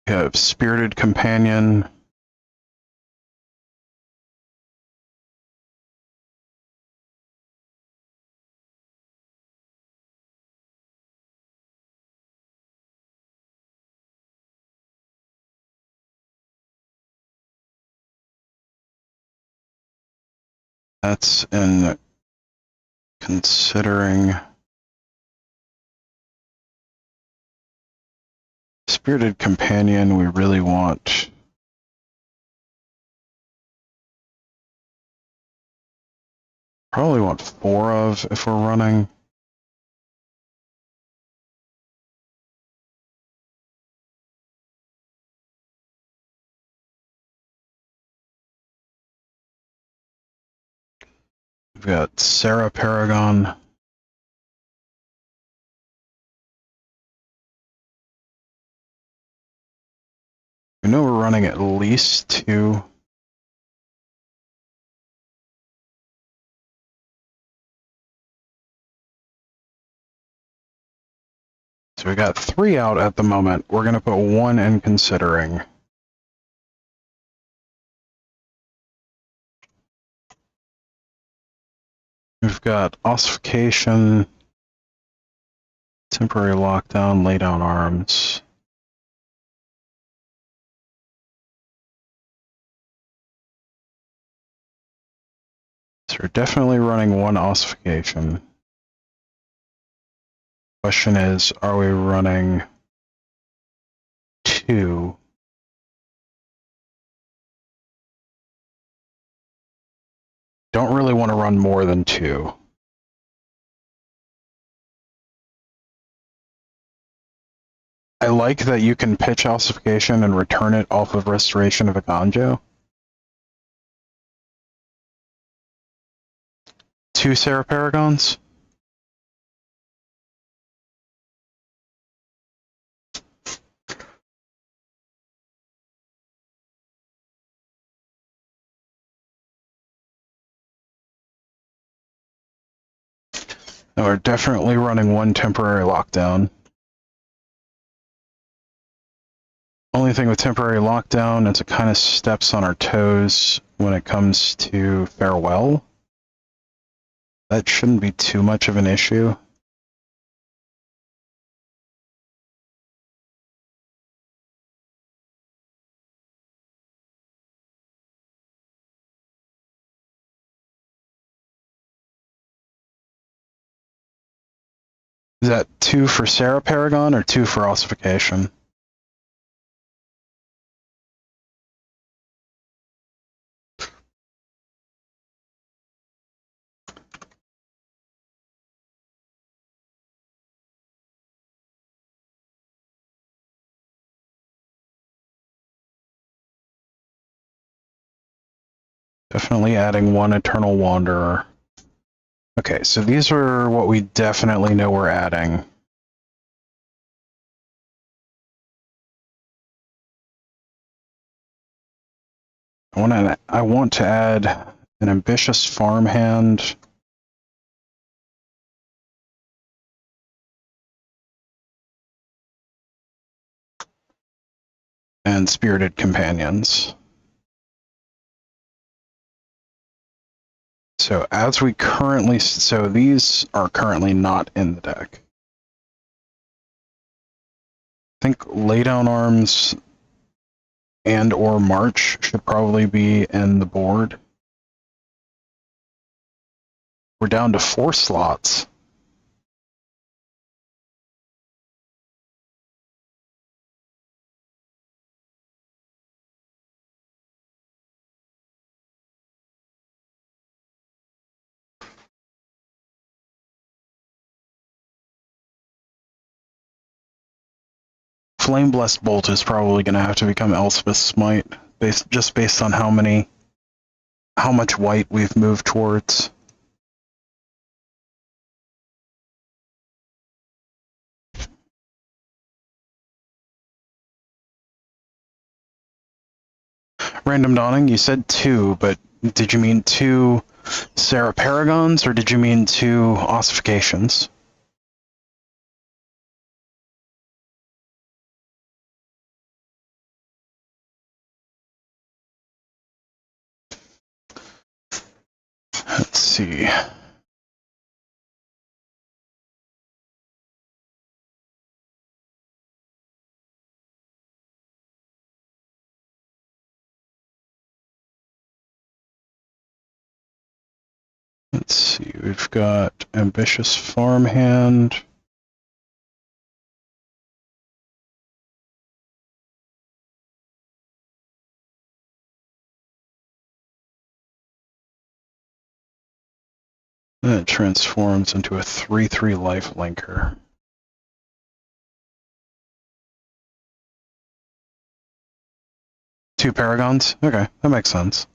We have Spirited Companion. That's in considering Spirited Companion, we really want probably want 4 of if we're running. We've got Sarah Paragon. We know we're running at least 2. So we got 3 out at the moment. We're going to put 1 in considering. We've got ossification, temporary lockdown, lay down arms. So we're definitely running 1 ossification. Question is, are we running 2? Don't really want to run more than 2. I like that you can pitch ossification and return it off of restoration of a Ganjo. 2 Sarah Paragons. And we're definitely running 1 temporary lockdown. Only thing with temporary lockdown is it kind of steps on our toes when it comes to farewell. That shouldn't be too much of an issue. Is that 2 for Sarah Paragon or 2 for ossification? Definitely adding 1 Eternal Wanderer. Okay, so these are what we definitely know we're adding. I want to add an ambitious farmhand. And spirited companions. So as we currently, so these are currently not in the deck. I think lay down arms and or march should probably be in the board. We're down to 4 slots. Flame Blessed Bolt is probably going to have to become Elspeth's Smite, based on how much white we've moved towards. Random Dawning, you said 2, but did you mean 2 Sarah Paragons or did you mean 2 ossifications? Let's see. Let's see, we've got Ambitious Farmhand. Then it transforms into a 3/3 life linker. Two Paragons? Okay, that makes sense.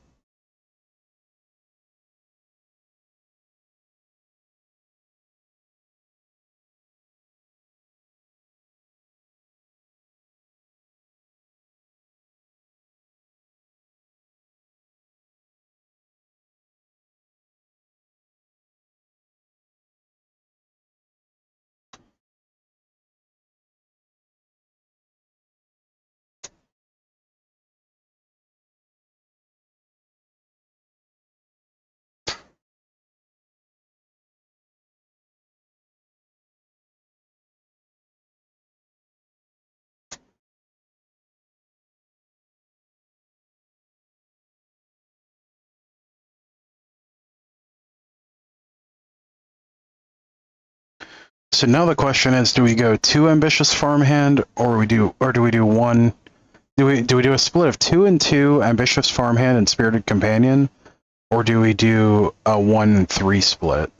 So now the question is, do we go 2 ambitious farmhand, or do we do 1? Do we do a split of 2 and 2, ambitious farmhand and spirited companion, or do we do a 1 and 3 split?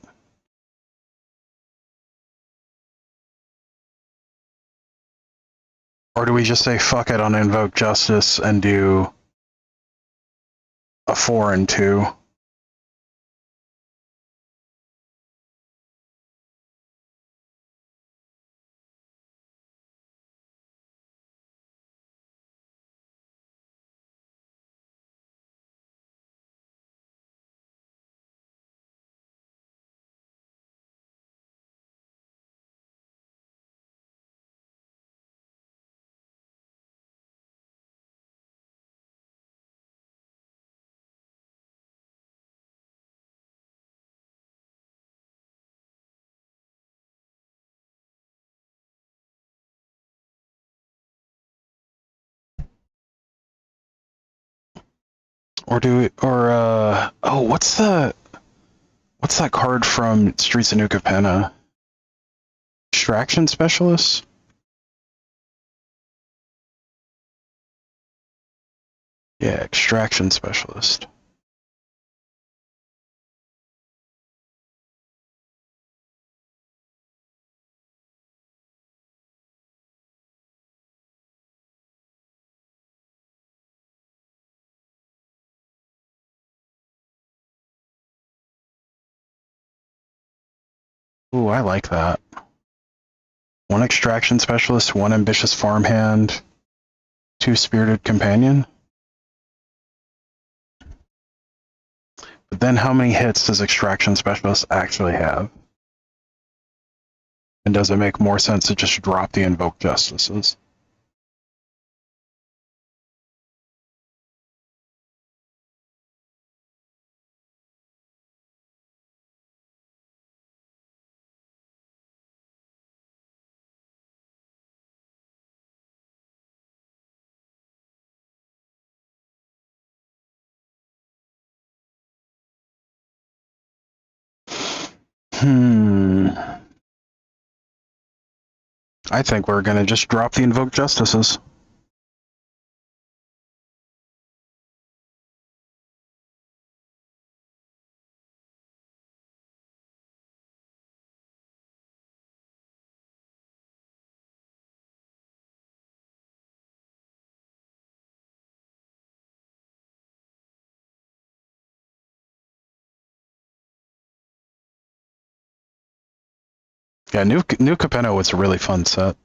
Or do we just say fuck it on invoke justice and do a 4 and 2? Or do we, or oh, what's that card from Streets of New Capenna? Extraction specialist? Yeah, extraction specialist. Ooh, I like that. 1 extraction specialist, 1 ambitious farmhand, 2 spirited companion. But then how many hits does extraction specialist actually have? And does it make more sense to just drop the invoke justices? I think we're gonna just drop the invoke justices. Yeah, New Capenna was a really fun set.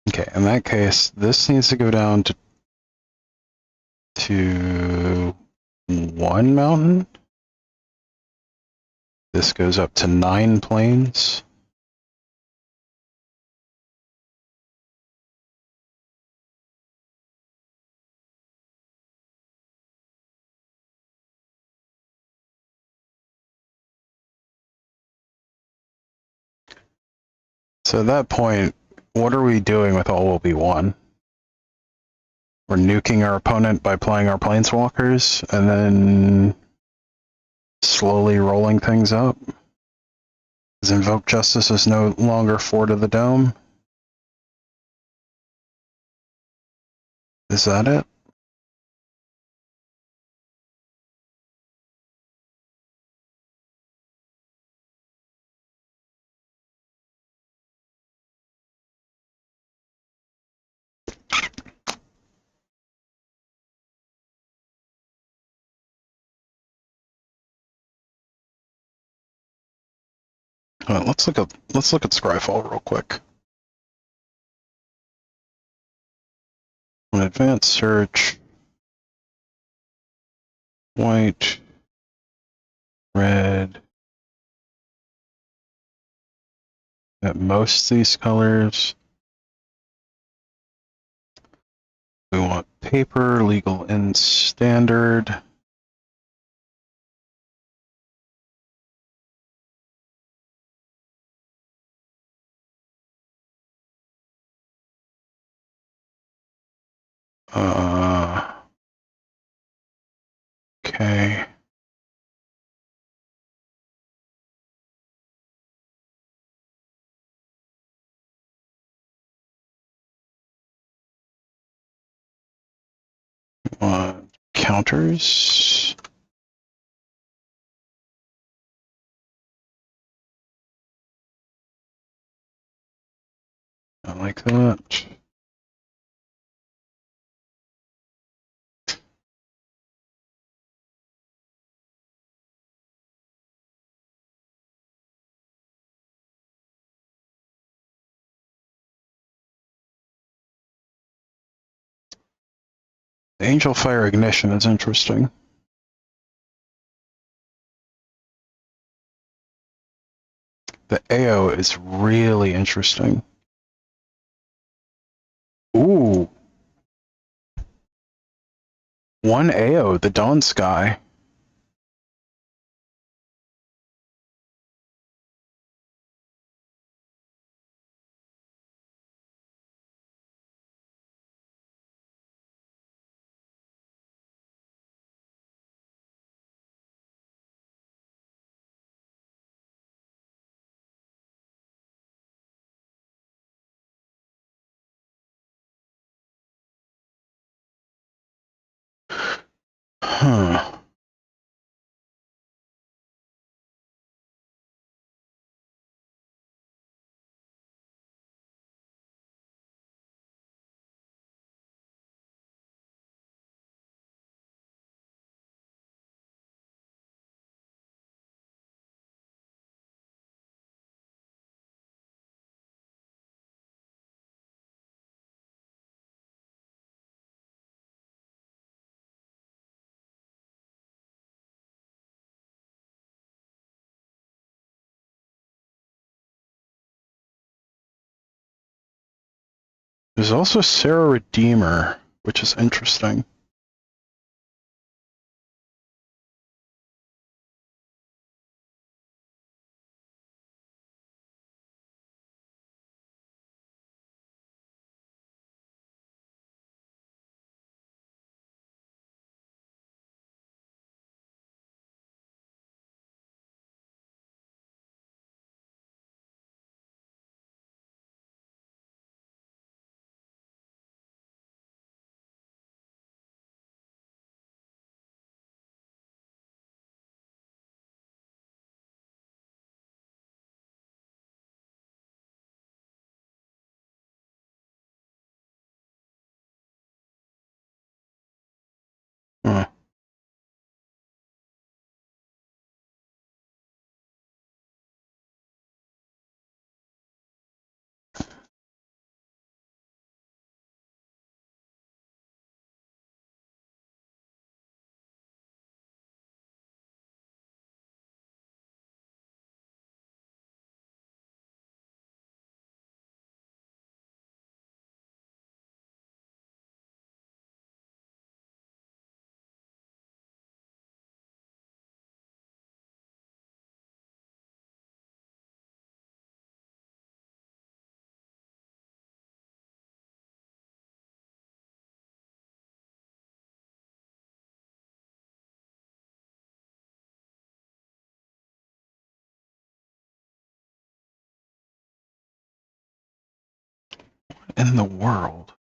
Okay, in that case, this needs to go down to 1 mountain. This goes up to 9 plains. So at that point, what are we doing with all will be one? We're nuking our opponent by playing our planeswalkers, and then slowly rolling things up. Because Invoke Justice is no longer 4 to the dome. Is that it? Let's look at Scryfall real quick. An advanced search. White, red, at most of these colors. We want paper, legal, and standard. Okay. Counters. I like that. The Angel Fire Ignition is interesting. The AO is really interesting. Ooh. One AO, the Dawn Sky. Huh. There's also Sarah Redeemer, which is interesting. Huh. In the world.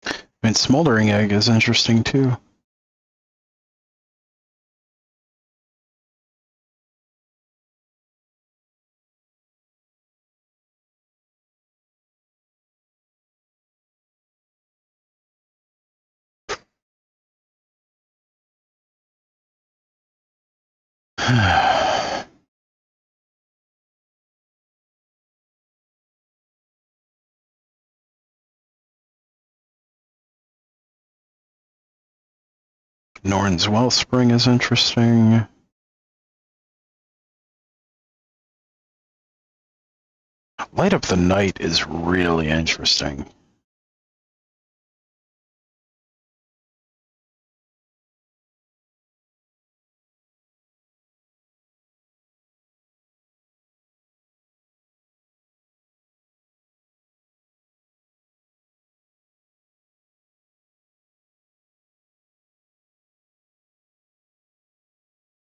I mean, Smoldering Egg is interesting too. Norn's Wellspring is interesting. Light Up the Night is really interesting.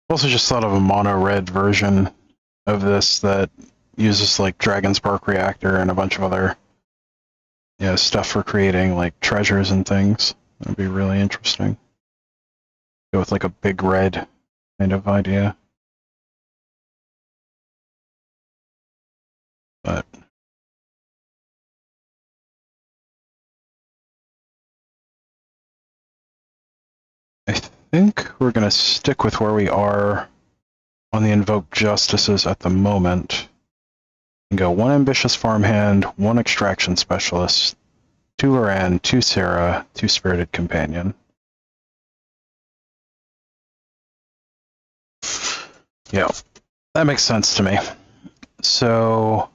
Also just thought of a mono red version of this that uses like Dragon Spark Reactor and a bunch of other stuff for creating like treasures and things. That'd be really interesting. Go with like a big red kind of idea. But I think we're going to stick with where we are on the Invoked Justices at the moment. And go 1 Ambitious Farmhand, 1 Extraction Specialist, 2 Loran, 2 Sarah, 2 Spirited Companion. Yeah, that makes sense to me. So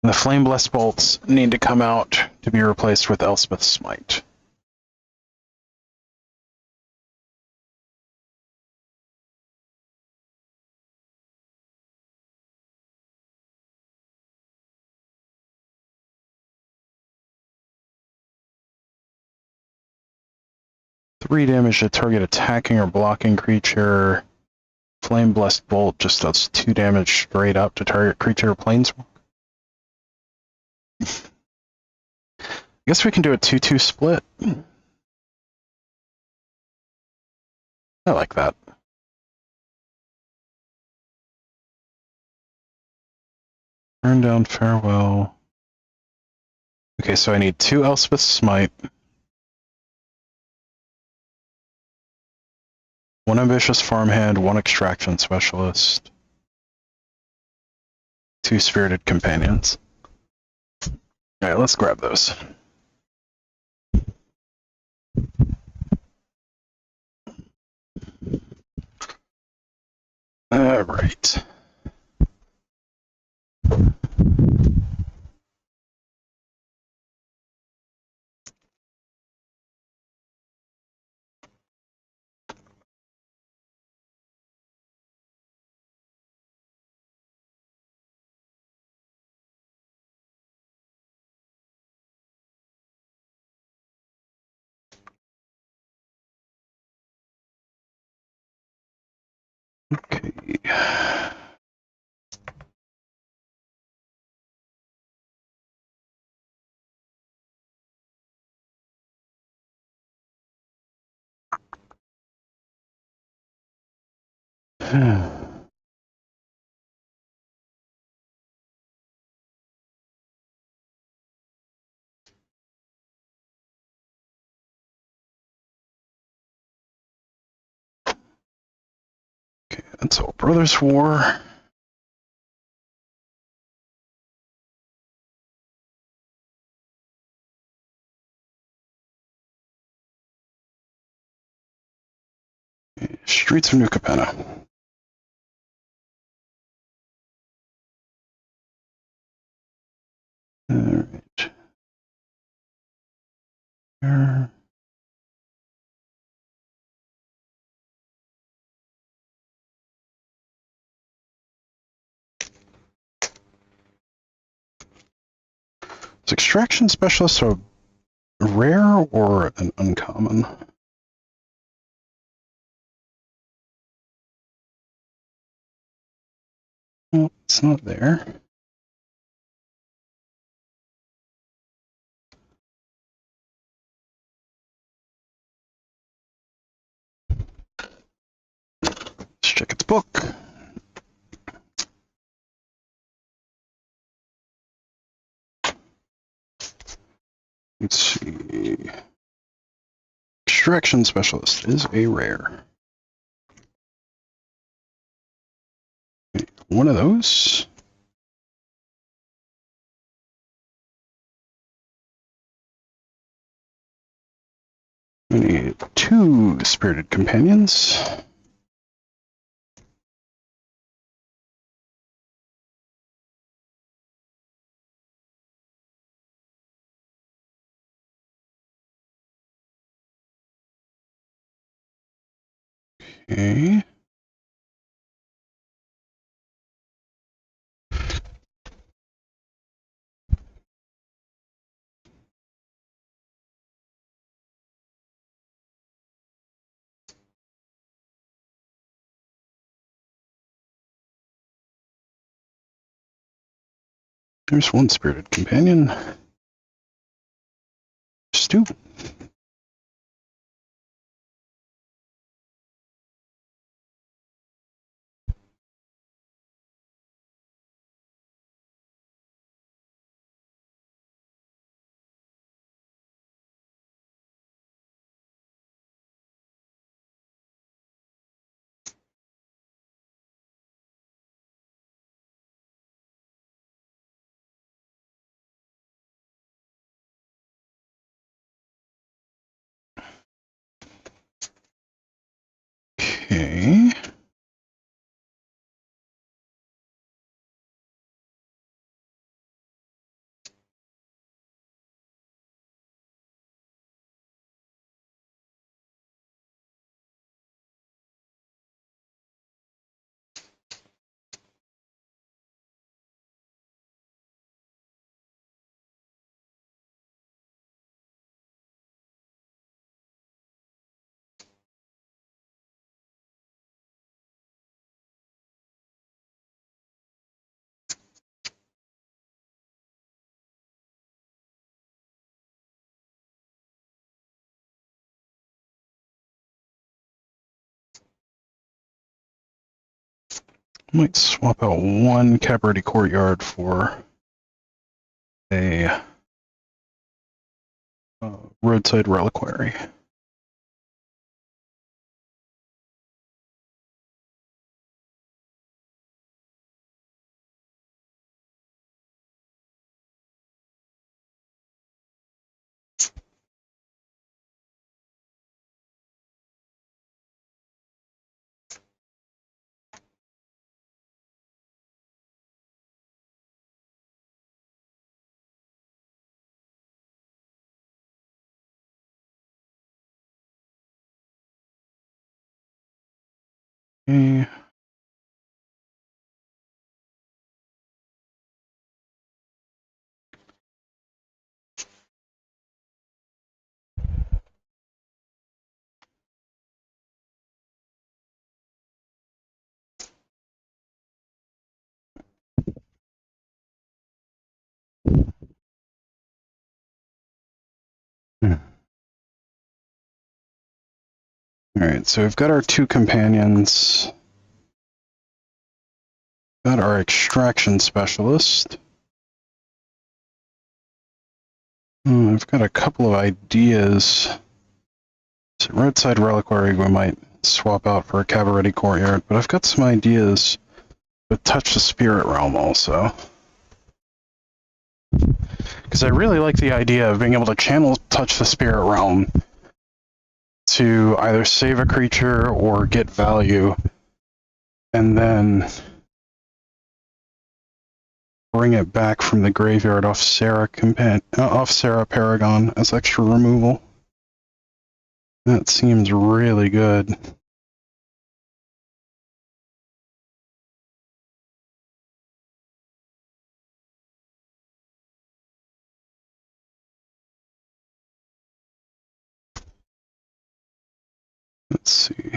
the Flame Blessed Bolts need to come out to be replaced with Elspeth's Smite. Three damage to target attacking or blocking creature. Flame Blessed Bolt just does 2 damage straight up to target creature or planeswalker. I guess we can do a 2-2 split. I like that. Turn down Farewell. Okay, so I need 2 Elspeth Smite. 1 Ambitious Farmhand, 1 Extraction Specialist. 2 Spirited Companions. Alright, let's grab those. Alright. Okay. Okay, that's all Brothers War. Streets of New Capenna. Alright. There. Is Extraction Specialist a rare or an uncommon? Well, it's not there. Let's check its book. Let's see. Extraction Specialist is a rare. One of those. We need 2 spirited companions. Okay. There's 1 spirited companion. There's 2. Okay. Might swap out 1 Cabaret Courtyard for a roadside reliquary. Okay. Alright, so we've got our 2 companions. Got our extraction specialist. I've got a couple of ideas. So roadside reliquary we might swap out for a Cabaret Courtyard, but I've got some ideas with Touch the Spirit Realm also. Because I really like the idea of being able to channel Touch the Spirit Realm to either save a creature or get value, and then bring it back from the graveyard off Sarah Paragon as extra removal. That seems really good. Let's see.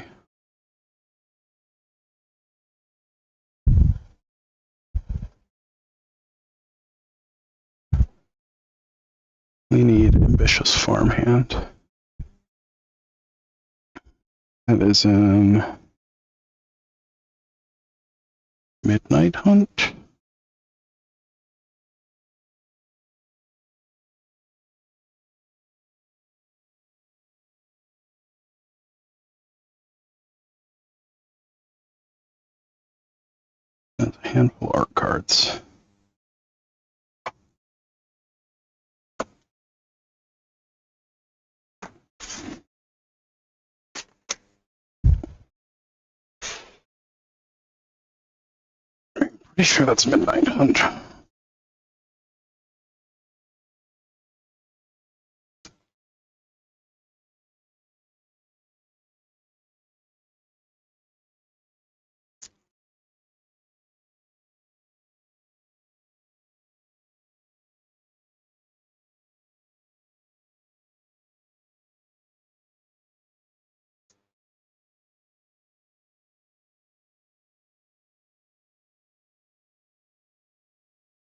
We need Ambitious Farmhand. That is in Midnight Hunt. That's a handful of art cards. Pretty sure that's Midnight Hunt.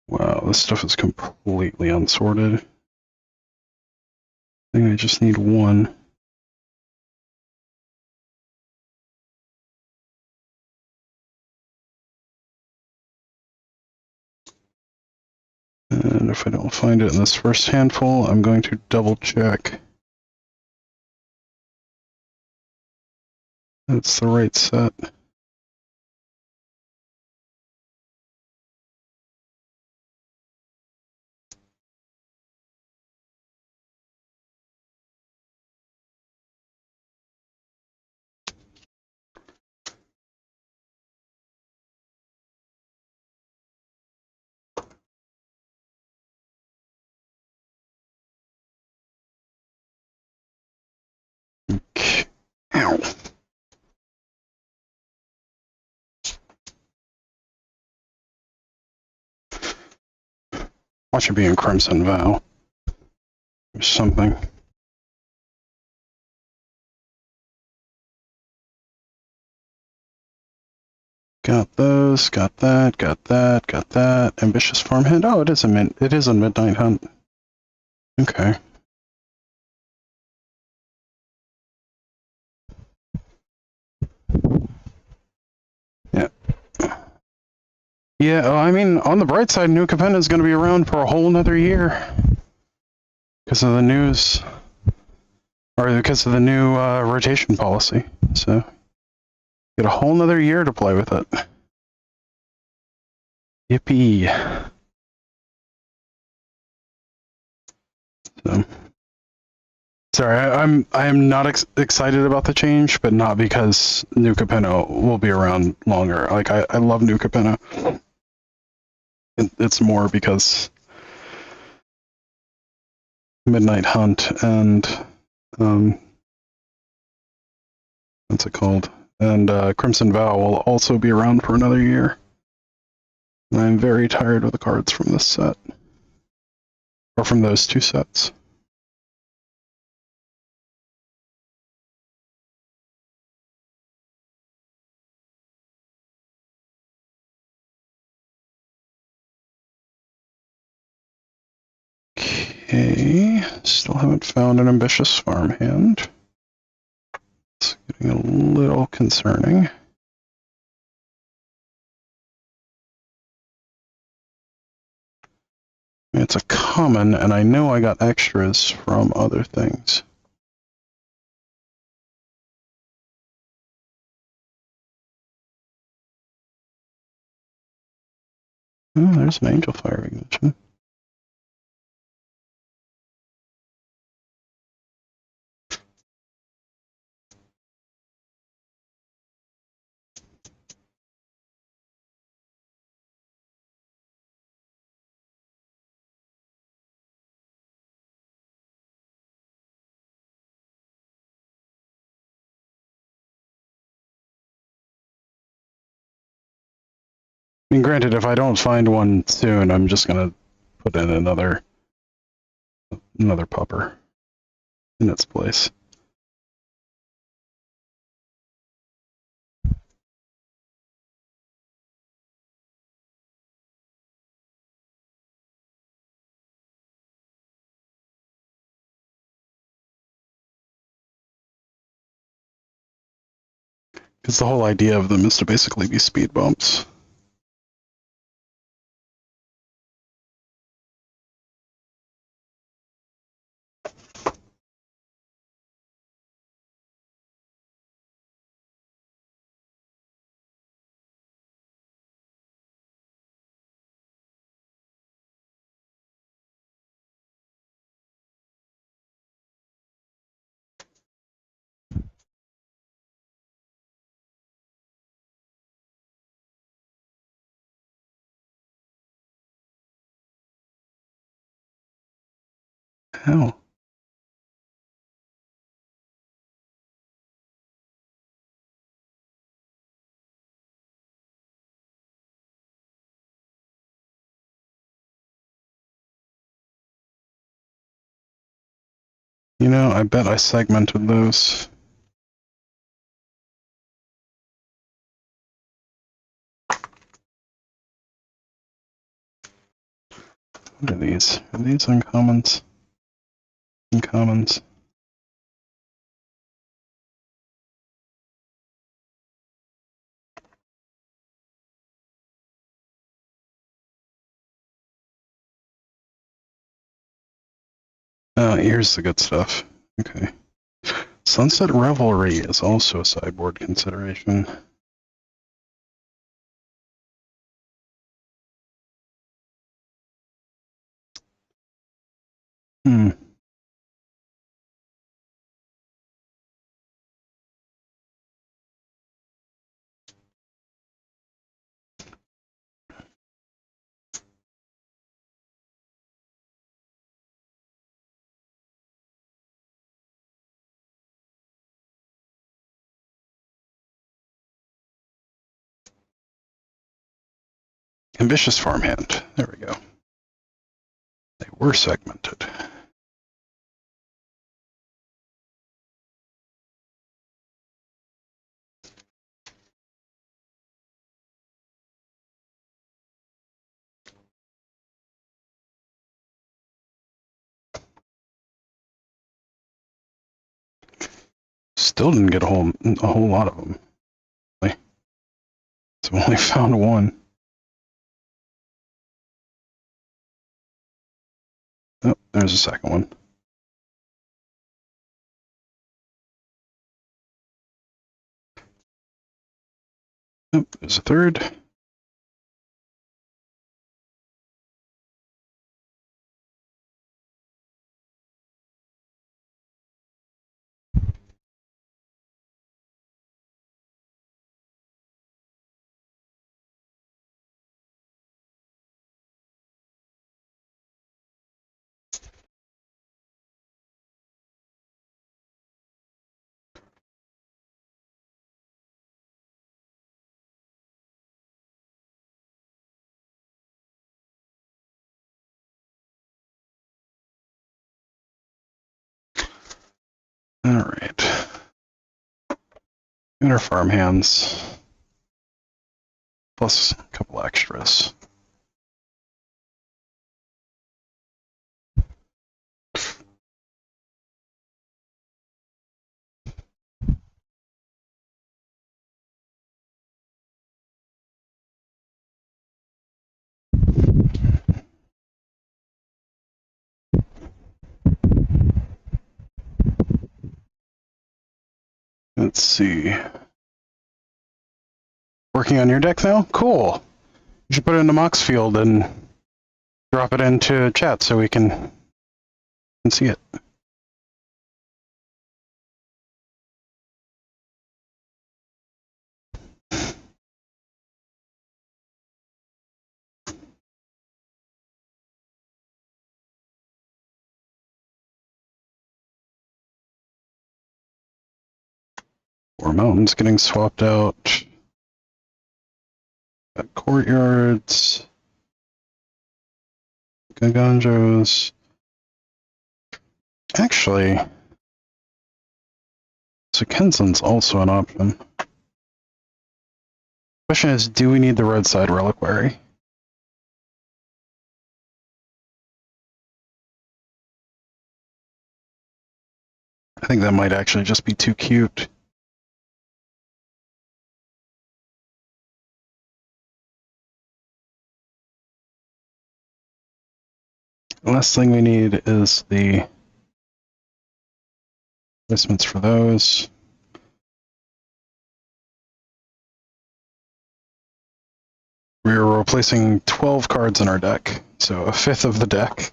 Wow, this stuff is completely unsorted. I think I just need one. And if I don't find it in this first handful, I'm going to double check. That's the right set. Ow. Watch it be in Crimson Vow. Or something. Got those, got that, got that, got that. Ambitious Farmhand. Oh, it is a Midnight Hunt. Okay. Yeah. Yeah, I mean, on the bright side, New Capenna is going to be around for a whole another year. Because of the news. Or because of the new rotation policy. So, get a whole another year to play with it. Yippee. So, sorry, I am not excited about the change, but not because New Capenna will be around longer. Like, I love New Capenna. It's more because Midnight Hunt and what's it called? And Crimson Vow will also be around for another year. And I'm very tired of the cards from this set. Or from those two sets. Okay, still haven't found an Ambitious Farmhand. It's getting a little concerning. It's a common, and I know I got extras from other things. Oh, there's an Angel Fire Ignition. I mean, granted, if I don't find one soon, I'm just gonna put in another pupper in its place. Because the whole idea of them is to basically be speed bumps. Hell. You know, I bet I segmented those. What are these? Are these uncommons? Uncommons. Oh, here's the good stuff. Okay. Sunset Revelry is also a sideboard consideration. Hmm. Ambitious Farmhand. There we go. They were segmented. Still didn't get a whole lot of them. So I only found one. Oh, there's a second one. Oh, there's a third. All right. And our farmhands. Plus a couple extras. Let's see. Working on your deck now? Cool. You should put it in the Mox field and drop it into chat so we can see it. Four mountains getting swapped out. Got courtyards. Gaganjos. Actually, so Kenson's also an option. Question is, do we need the roadside reliquary? I think that might actually just be too cute. The last thing we need is the placements for those. We're replacing 12 cards in our deck, so a fifth of the deck.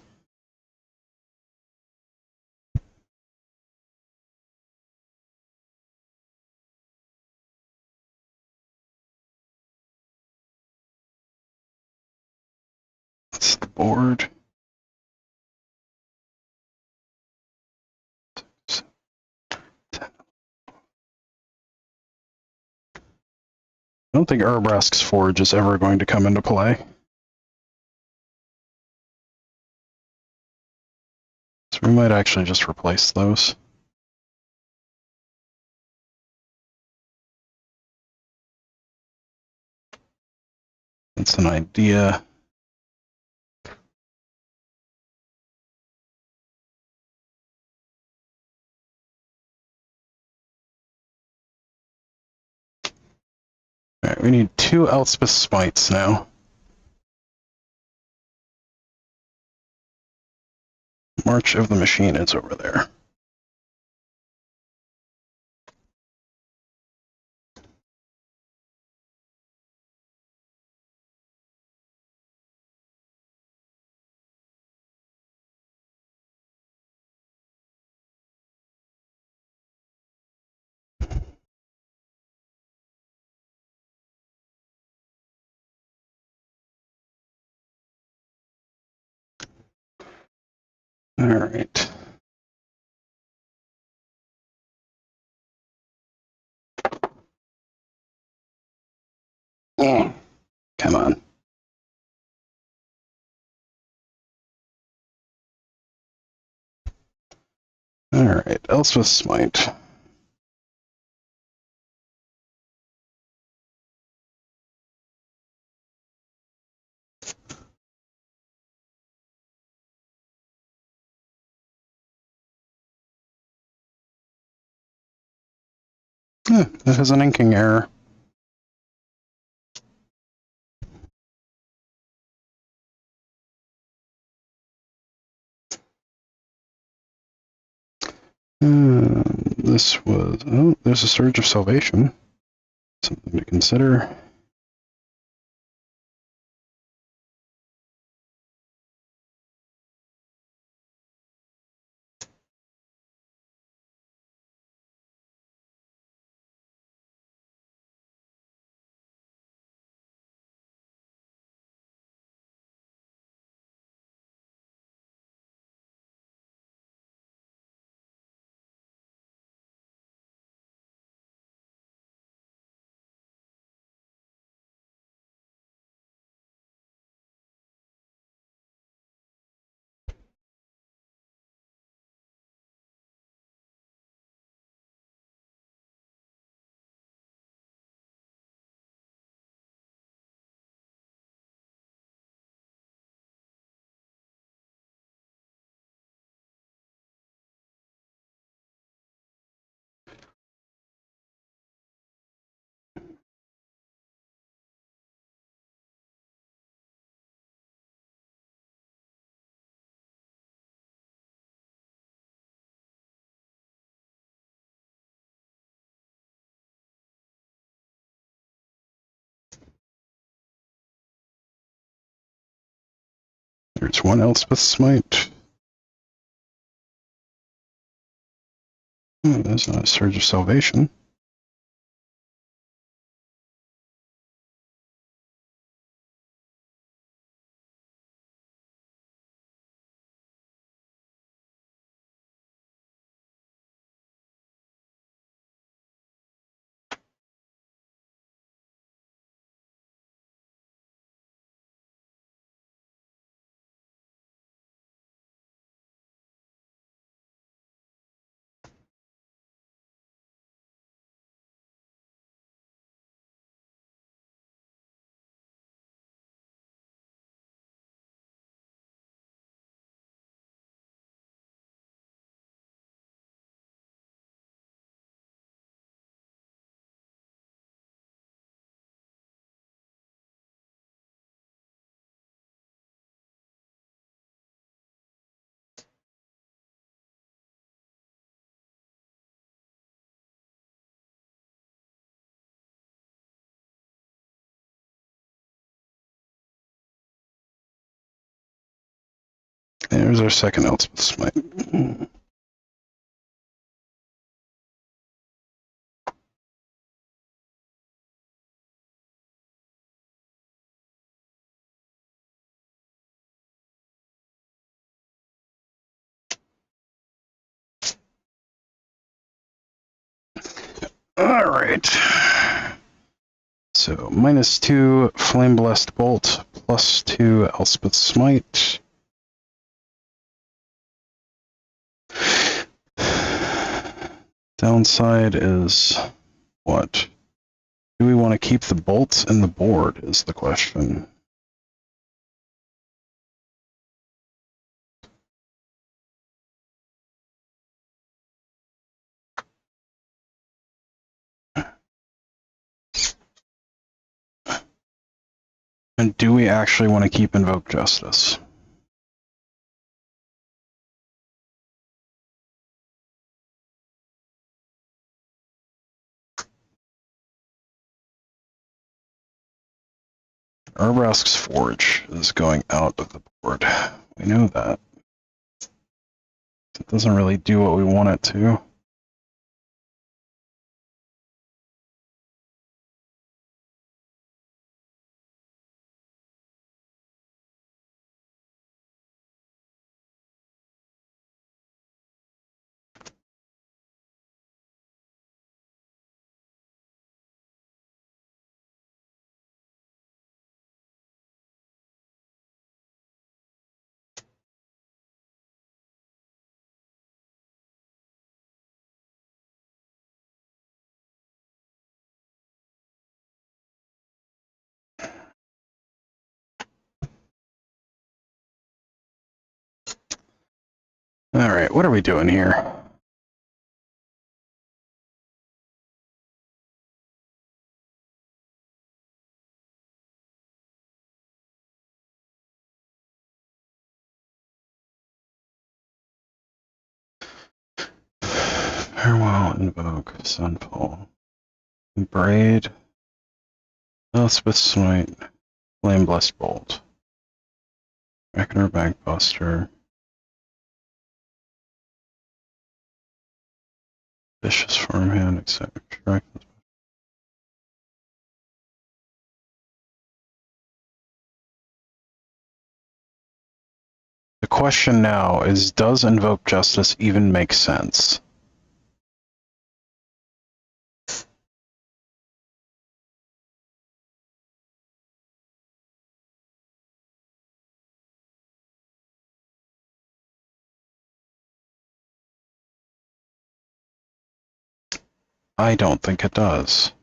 That's the board. I don't think Urbrask's Forge is ever going to come into play. So we might actually just replace those. That's an idea. Alright, we need 2 Elspeth Smites now. March of the Machine is over there. Alright. Come on. Alright, Elspeth Smite. It has an inking error. This was... Oh, there's a Surge of Salvation. Something to consider. There's 1 Elspeth Smite. Oh, there's not a Surge of Salvation. There's our second Elspeth Smite. Alright. So -2 Flame Blessed Bolt, +2 Elspeth Smite. Downside is what? Do we want to keep the bolts in the board is the question. And do we actually want to keep Invoke Justice? Urbrask's Forge is going out of the board. We know that. It doesn't really do what we want it to. Alright, what are we doing here? Farewell, Invoke, Sunfall. Braid, Elspeth Smite, Flame Blessed Bolt. Reckoner, Bankbuster. Vicious Farmhand, etc. The question now is, does Invoke Justice even make sense? I don't think it does.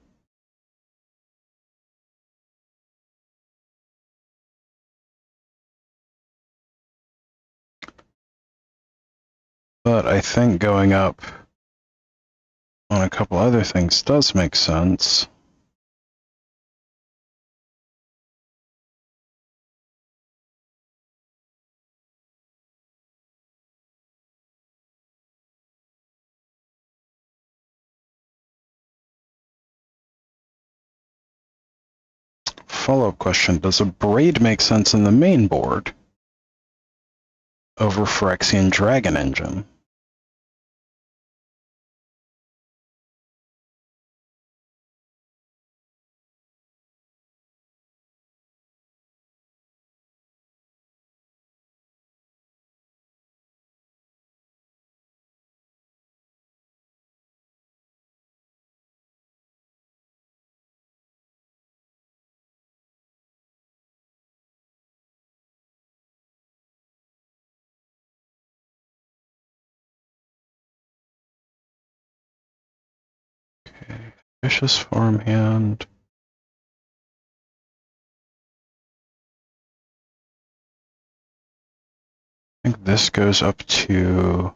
But I think going up on a couple other things does make sense. Follow-up question, does a Braid make sense in the main board over Phyrexian Dragon Engine? Okay. Vicious Farmhand. I think this goes up to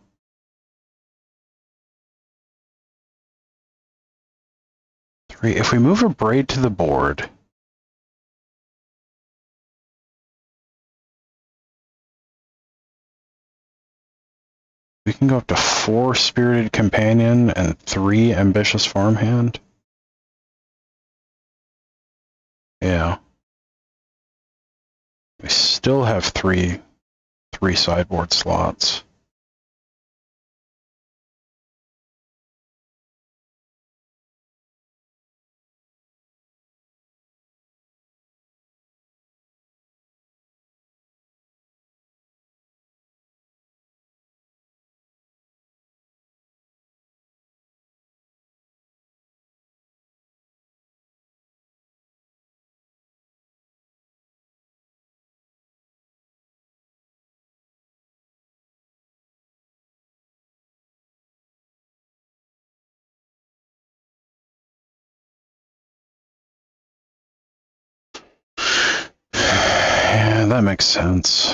3. If we move a Braid to the board, we can go up to 4 Spirited Companion and 3 Ambitious Farmhand. Yeah. We still have three sideboard slots. that makes sense.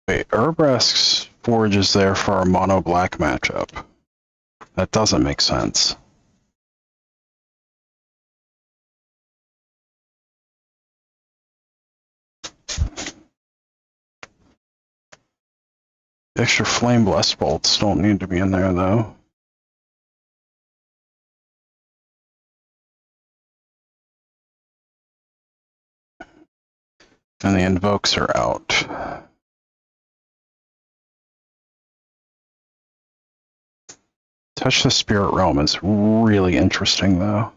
Wait, Urbrask's Forge is there for a mono black matchup. That doesn't make sense. Extra flame blast bolts don't need to be in there though. And the invokes are out. Touch the Spirit Realm is really interesting though.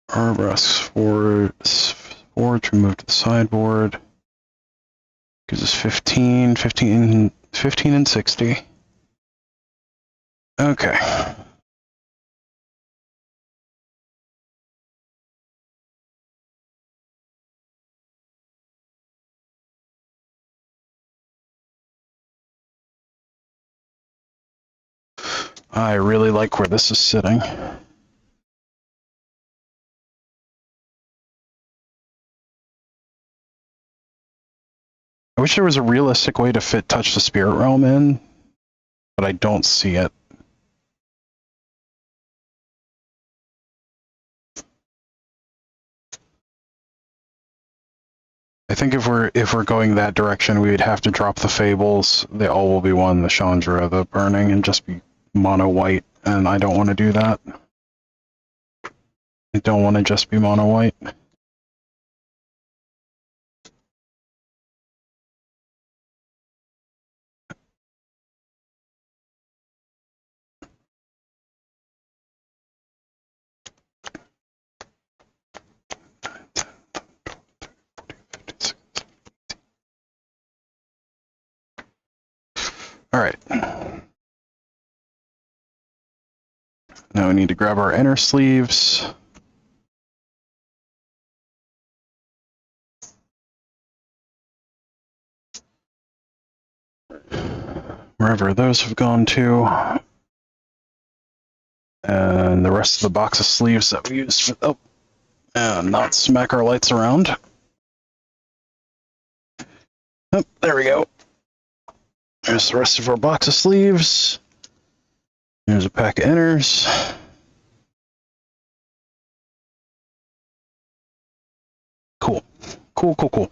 Armbrust's forward to move to the sideboard. Gives us 15, 15, 15 and 60. Okay. I really like where this is sitting. I wish there was a realistic way to fit Touch the Spirit Realm in, but I don't see it. I think if we're going that direction, we would have to drop the Fables. They all will be one, the Chandra, the Burning, and just be mono white, and I don't want to do that. I don't want to just be mono white. All right. Now we need to grab our inner sleeves. Wherever those have gone to. And the rest of the box of sleeves that we used for, oh, and not smack our lights around. Oh, there we go. There's the rest of our box of sleeves. There's a pack of inners. Cool. Cool, cool, cool.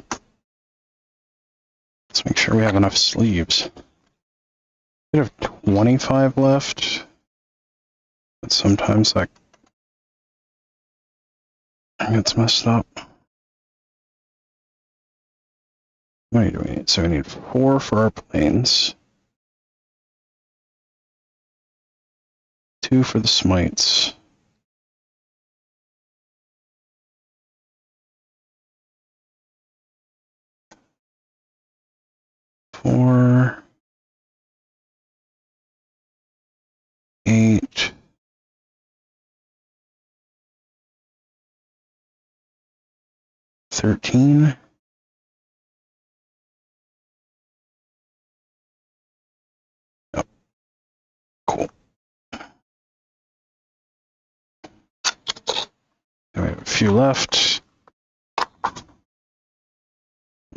Let's make sure we have enough sleeves. We have 25 left. But sometimes that gets messed up. What do we need? So we need 4 for our planes. 2 for the smites. Four, 8, 13. Oh, cool. We have a few left.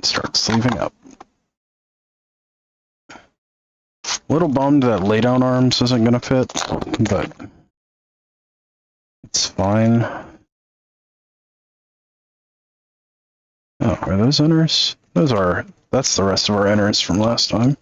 Start sleeving up. A little bummed that laydown arms isn't going to fit, but it's fine. Oh, are those inners? That's the rest of our inners from last time.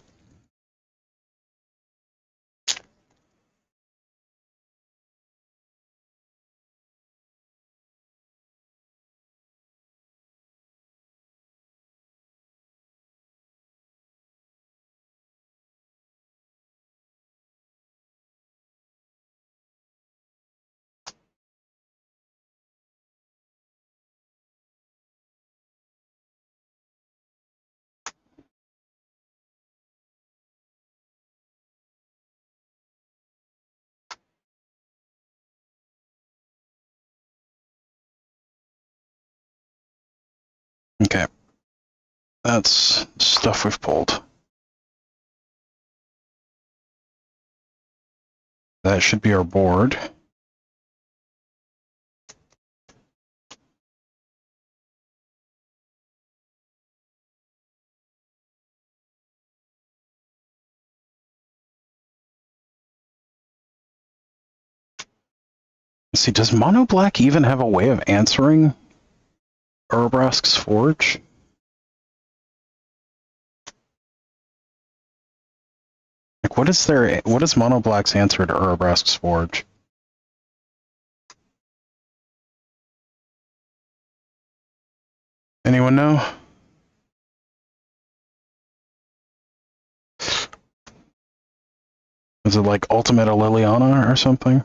That's stuff we've pulled. That should be our board. Let's see, does Mono Black even have a way of answering Urabrask's Forge? Like, what is Mono Black's answer to Urabrask's Forge? Anyone know? Is it like Ultimate Liliana or something?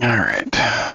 All right.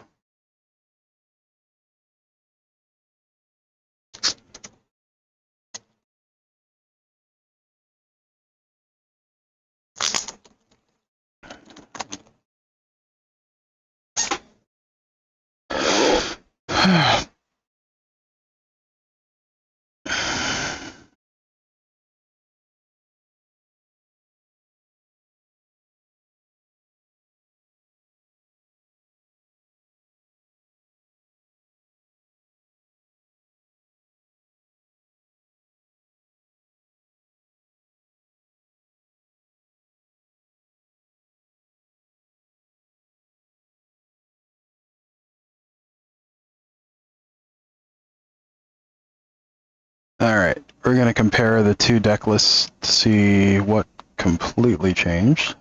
All right, we're going to compare the two deck lists to see what completely changed.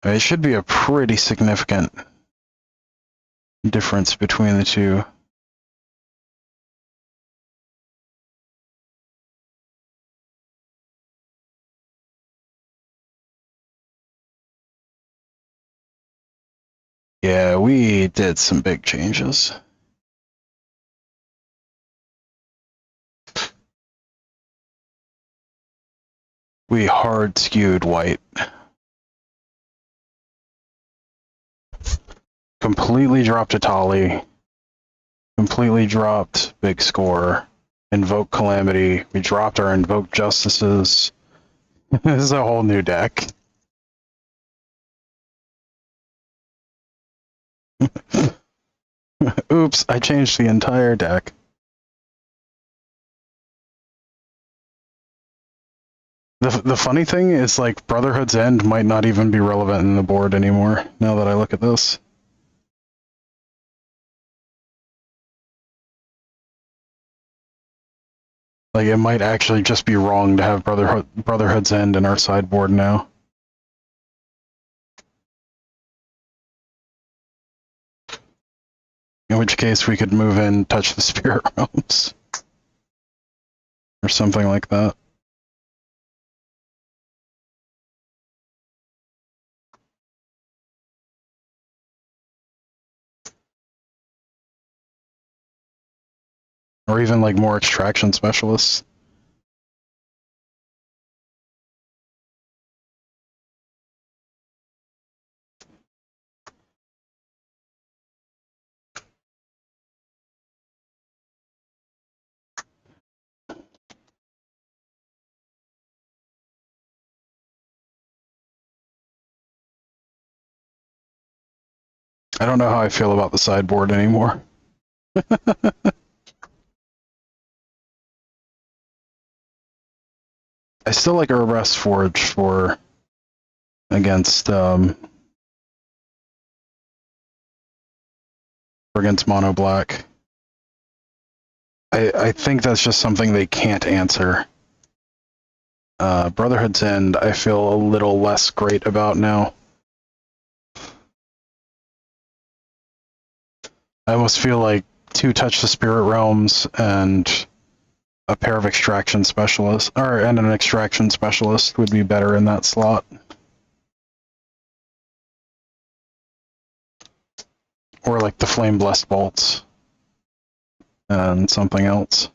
It should be a pretty significant difference between the two. Yeah, we did some big changes. We hard skewed white. Completely dropped Atali. Completely dropped Big Score. Invoke Calamity. We dropped our Invoke Justices. This is a whole new deck. Oops, I changed the entire deck. The funny thing is, like, Brotherhood's End might not even be relevant in the board anymore, now that I look at this. Like, it might actually just be wrong to have Brotherhood's End in our sideboard now. In which case we could move in, touch the spirit realms. Or something like that. Or even like more extraction specialists. I don't know how I feel about the sideboard anymore. I still like Urbrass Forge for against mono black. I think that's just something they can't answer. Brotherhood's End, I feel a little less great about now. I almost feel like 2 touch the spirit realms and a pair of extraction specialists, and an extraction specialist would be better in that slot. Or like the Flame Blessed Bolts and something else.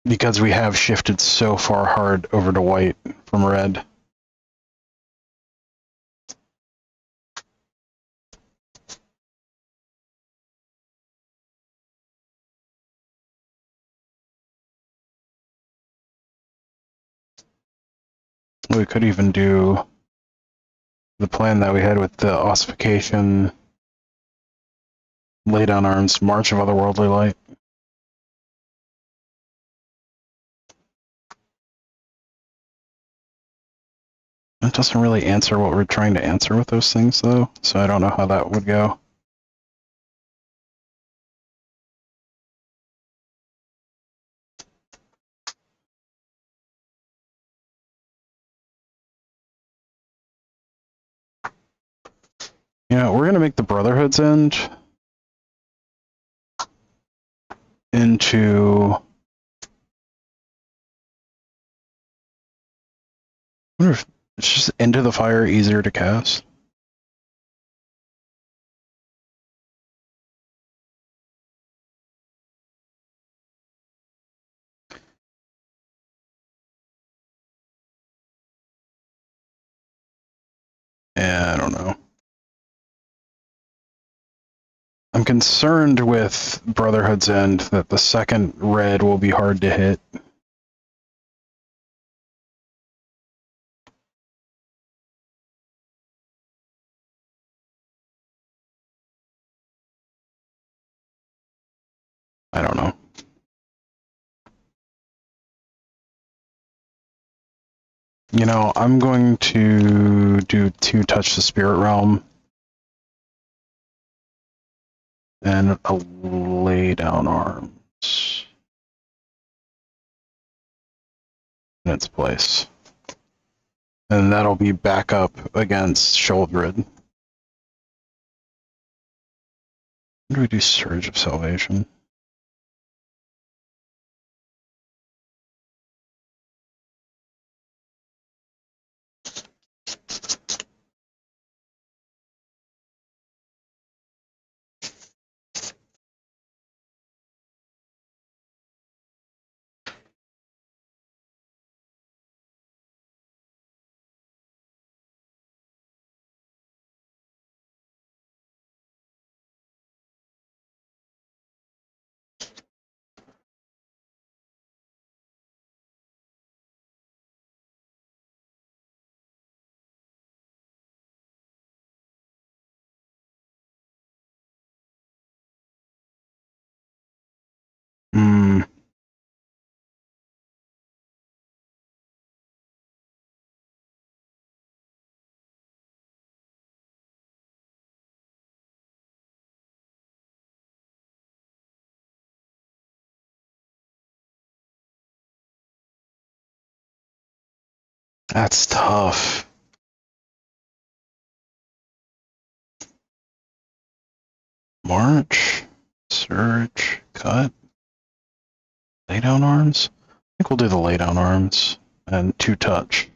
Because we have shifted so far hard over to white from red. We could even do the plan that we had with the ossification, lay down arms, March of Otherworldly Light. It doesn't really answer what we're trying to answer with those things, though, so I don't know how that would go. Yeah, we're going to make the Brotherhood's End into... I wonder if it's just Into the Fire easier to cast. Yeah, I don't know. I'm concerned with Brotherhood's End that the second red will be hard to hit. I don't know. You know, I'm going to do 2 touch the spirit realm and a lay down arms in its place. And that'll be back up against Sholdred. When do we do Surge of Salvation? That's tough. March, surge, cut, lay down arms. I think we'll do the lay down arms and 2 touch.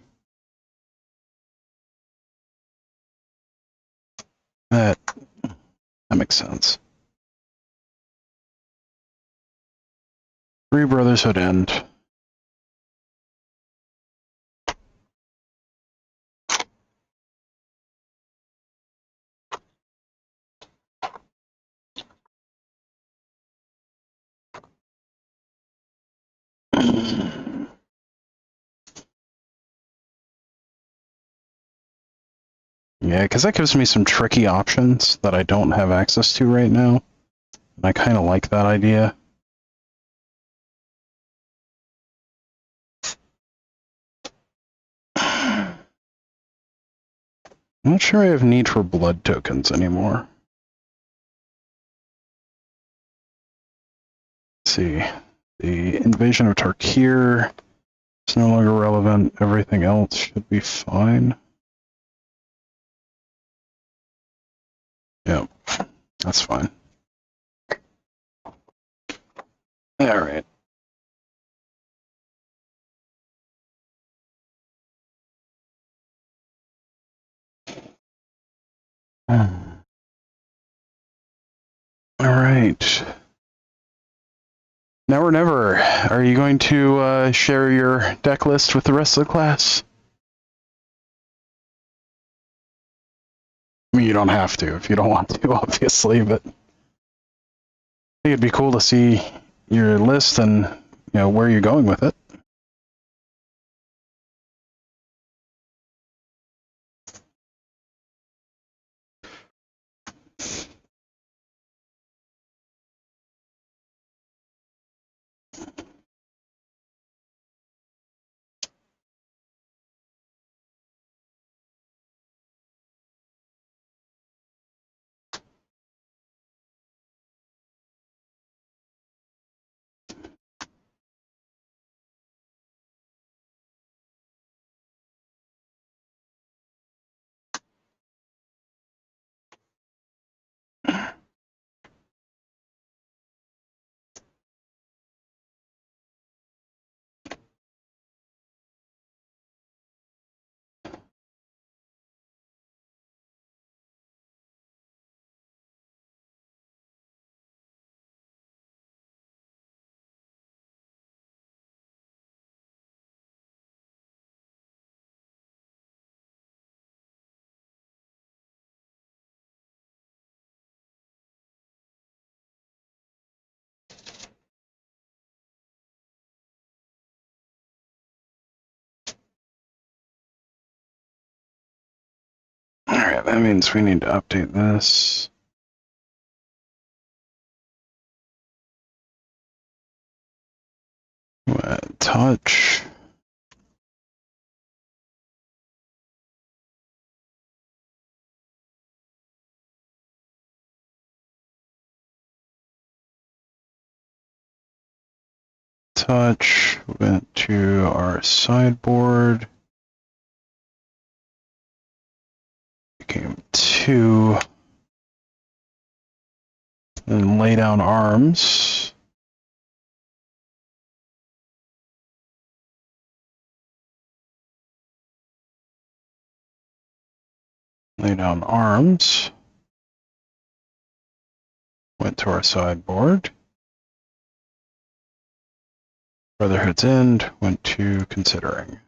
That makes sense. 3 Brotherhood end. Yeah, because that gives me some tricky options that I don't have access to right now. And I kind of like that idea. I'm not sure I have need for blood tokens anymore. Let's see. The invasion of Tarkir is no longer relevant. Everything else should be fine. Yep, that's fine. Alright. Alright. Now or never. Are you going to share your deck list with the rest of the class? I mean, you don't have to if you don't want to, obviously, but I think it'd be cool to see your list and, where you're going with it. Alright, that means we need to update this. Touch. Touch went to our sideboard. Became 2. And lay down arms. Lay down arms. Went to our sideboard. Brotherhood's End went to considering.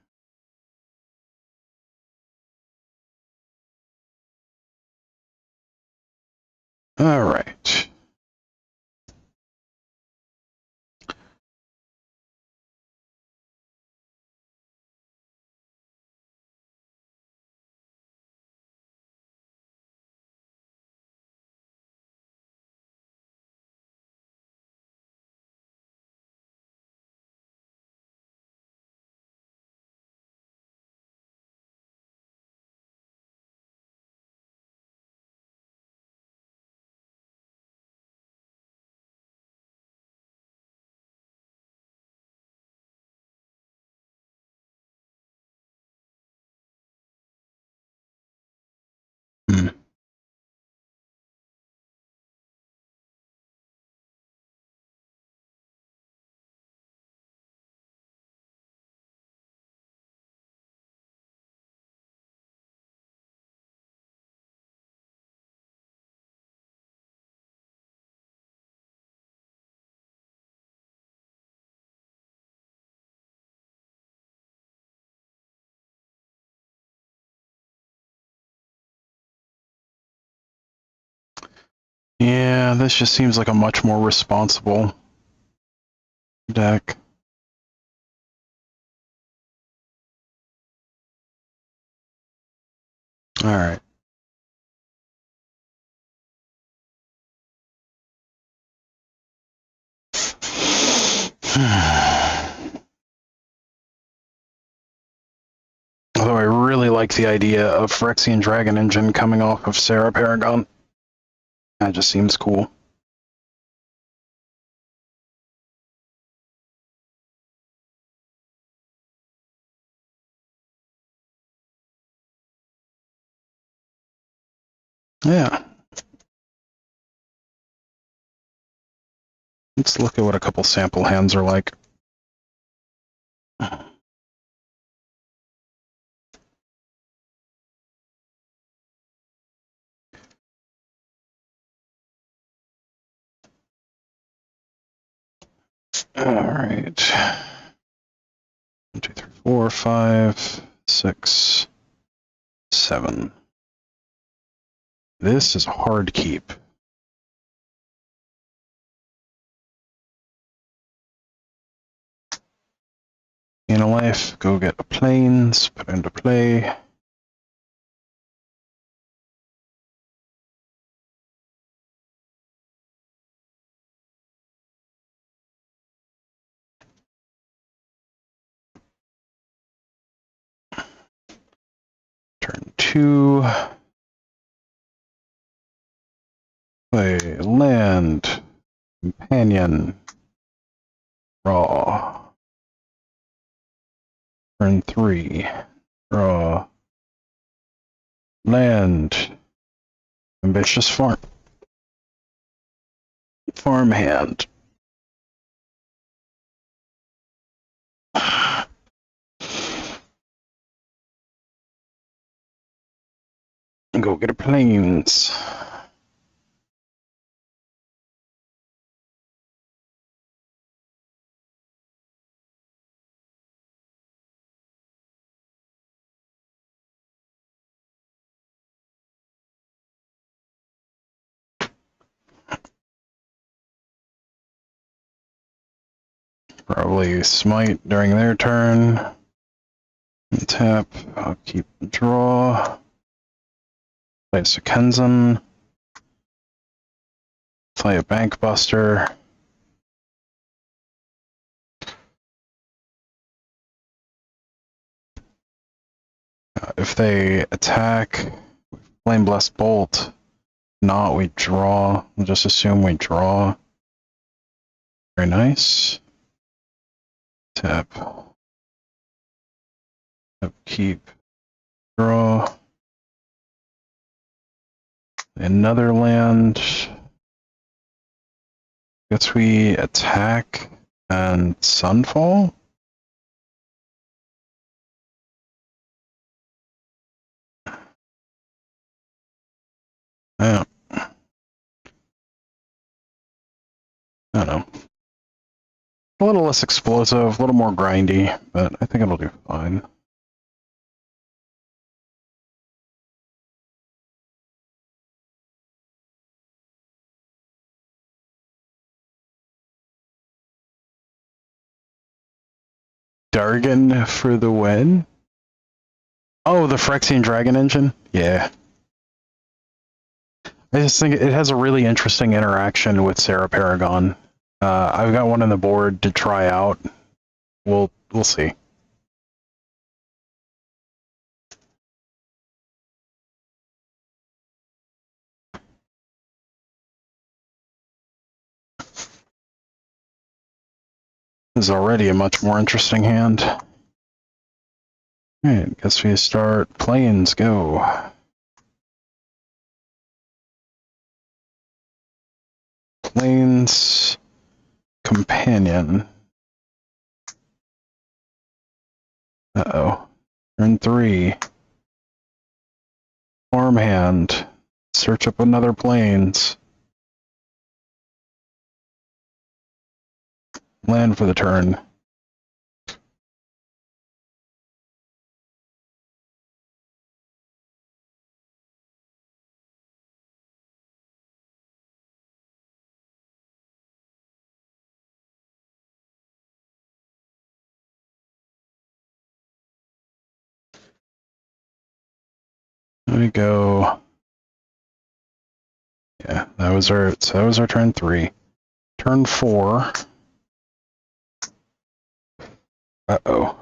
Alright. Yeah, this just seems like a much more responsible deck. Alright. Although I really like the idea of Phyrexian Dragon Engine coming off of Sarah Paragon. That just seems cool. Yeah. Let's look at what a couple sample hands are like. Alright. 1, 2, 3, 4, 5, 6, 7. This is a hard keep. In a life, go get the planes, put into play. Turn 2. Play land, companion, draw. Turn 3. Draw. Land. Ambitious farm. Farmhand. Go get a planes. Probably smite during their turn. Tap. I'll keep draw. Play a Sekenzan. Play a Bankbuster. If they attack, Flame Blessed Bolt. Not, we draw. We'll just assume we draw. Very nice. Tap. Keep. Draw. Another land. Guess we attack and Sunfall? Yeah. I don't know. A little less explosive, a little more grindy, but I think it'll do fine. Dargan for the win? Oh, the Phyrexian Dragon Engine? Yeah. I just think it has a really interesting interaction with Sarah Paragon. I've got one on the board to try out. We'll see. This is already a much more interesting hand. Alright, guess we start planes, go. Planes, companion. Uh-oh. Turn 3. Farmhand. Search up another planes. Land for the turn. gonna go. Yeah, that was our turn 3. Turn 4. Uh-oh.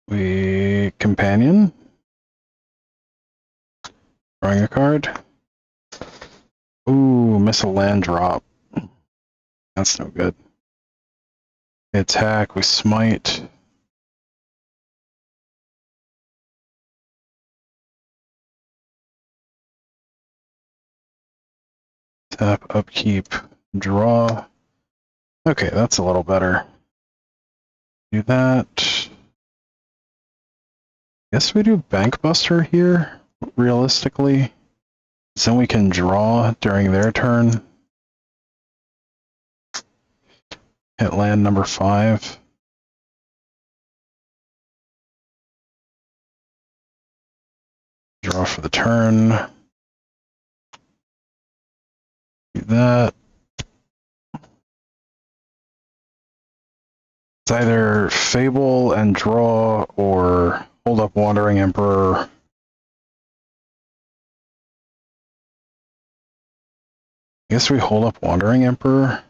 We companion. Drawing a card. Ooh, miss a land drop. That's no good. Attack, we smite. Tap, upkeep, draw. Okay, that's a little better. Do that. Guess we do Bank Buster here, realistically. So we can draw during their turn. Hit land number 5. Draw for the turn. Do that. It's either Fable and draw or hold up Wandering Emperor. I guess we hold up Wandering Emperor.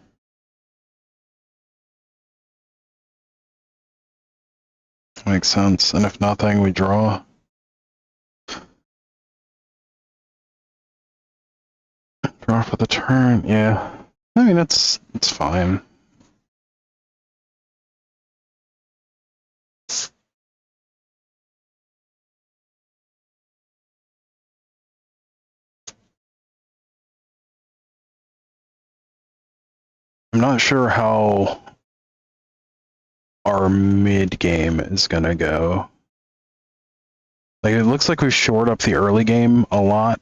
Makes sense. And if nothing, we draw. Draw for the turn. Yeah. I mean, it's fine. I'm not sure how our mid game is gonna go. Like, it looks like we've shored up the early game a lot.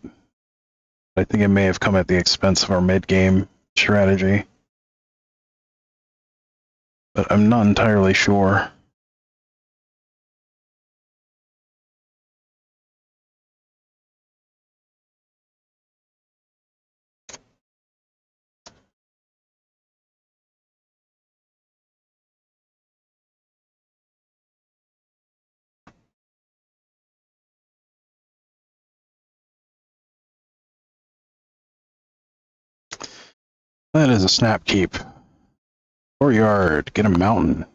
I think it may have come at the expense of our mid game strategy. But I'm not entirely sure. That is a snap keep. Courtyard, get a mountain.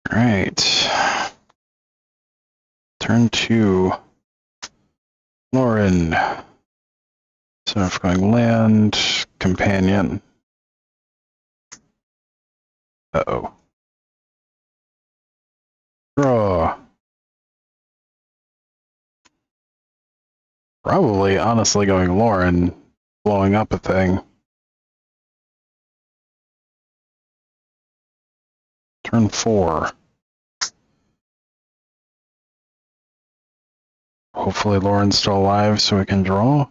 Alright. Turn 2. Lauren. So if we're going land, companion. Uh-oh. Draw. Probably, honestly, going Lauren, blowing up a thing. Turn 4. Hopefully Lauren's still alive so we can draw.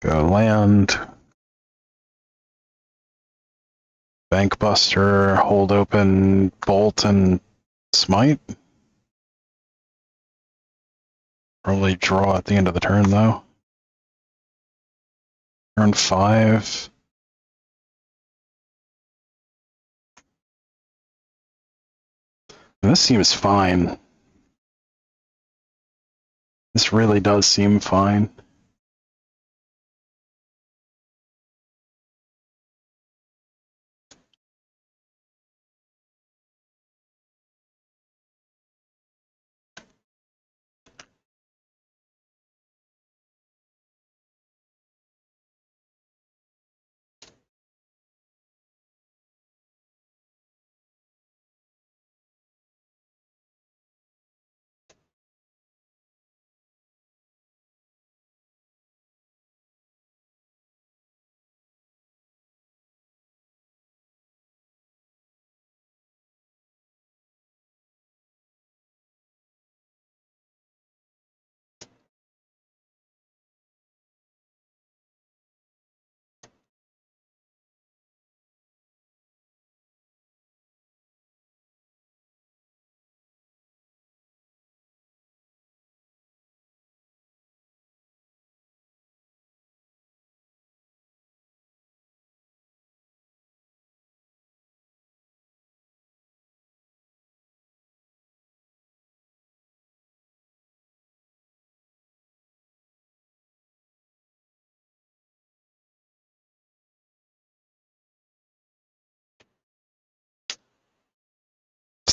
Go land. Bank Buster, hold open, bolt, and smite. Probably draw at the end of the turn, though. Turn 5. This seems fine. This really does seem fine.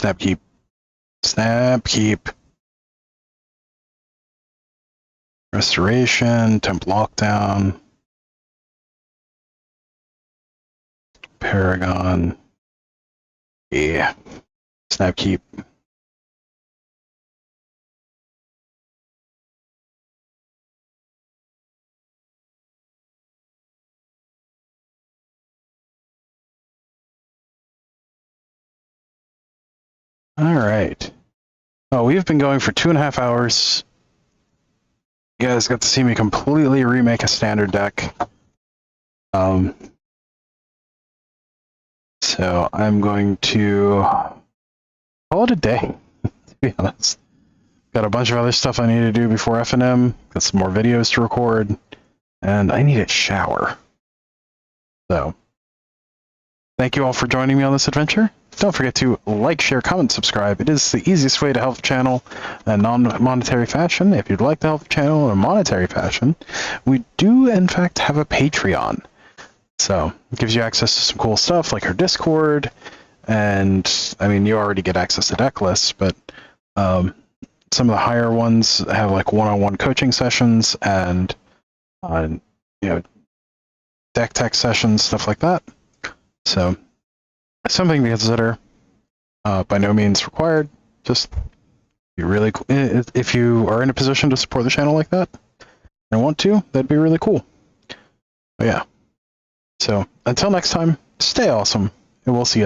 Snap keep. Snap keep. Restoration, temp lockdown. Paragon. Yeah. Snap keep. All right. Oh, we've been going for 2.5 hours. You guys got to see me completely remake a standard deck. So I'm going to call it a day, to be honest. Got a bunch of other stuff I need to do before F&M. Got some more videos to record. And I need a shower. So, thank you all for joining me on this adventure. Don't forget to like, share, comment, subscribe. It is the easiest way to help the channel in a non-monetary fashion. If you'd like to help the channel in a monetary fashion, we do, in fact, have a Patreon. So, it gives you access to some cool stuff like our Discord, and, I mean, you already get access to deck lists, but some of the higher ones have, like, one-on-one coaching sessions and, you know, deck tech sessions, stuff like that. So, something to consider. By no means required. Just be really cool. If you are in a position to support the channel like that and want to, that'd be really cool. But yeah. So, until next time, stay awesome, and we'll see you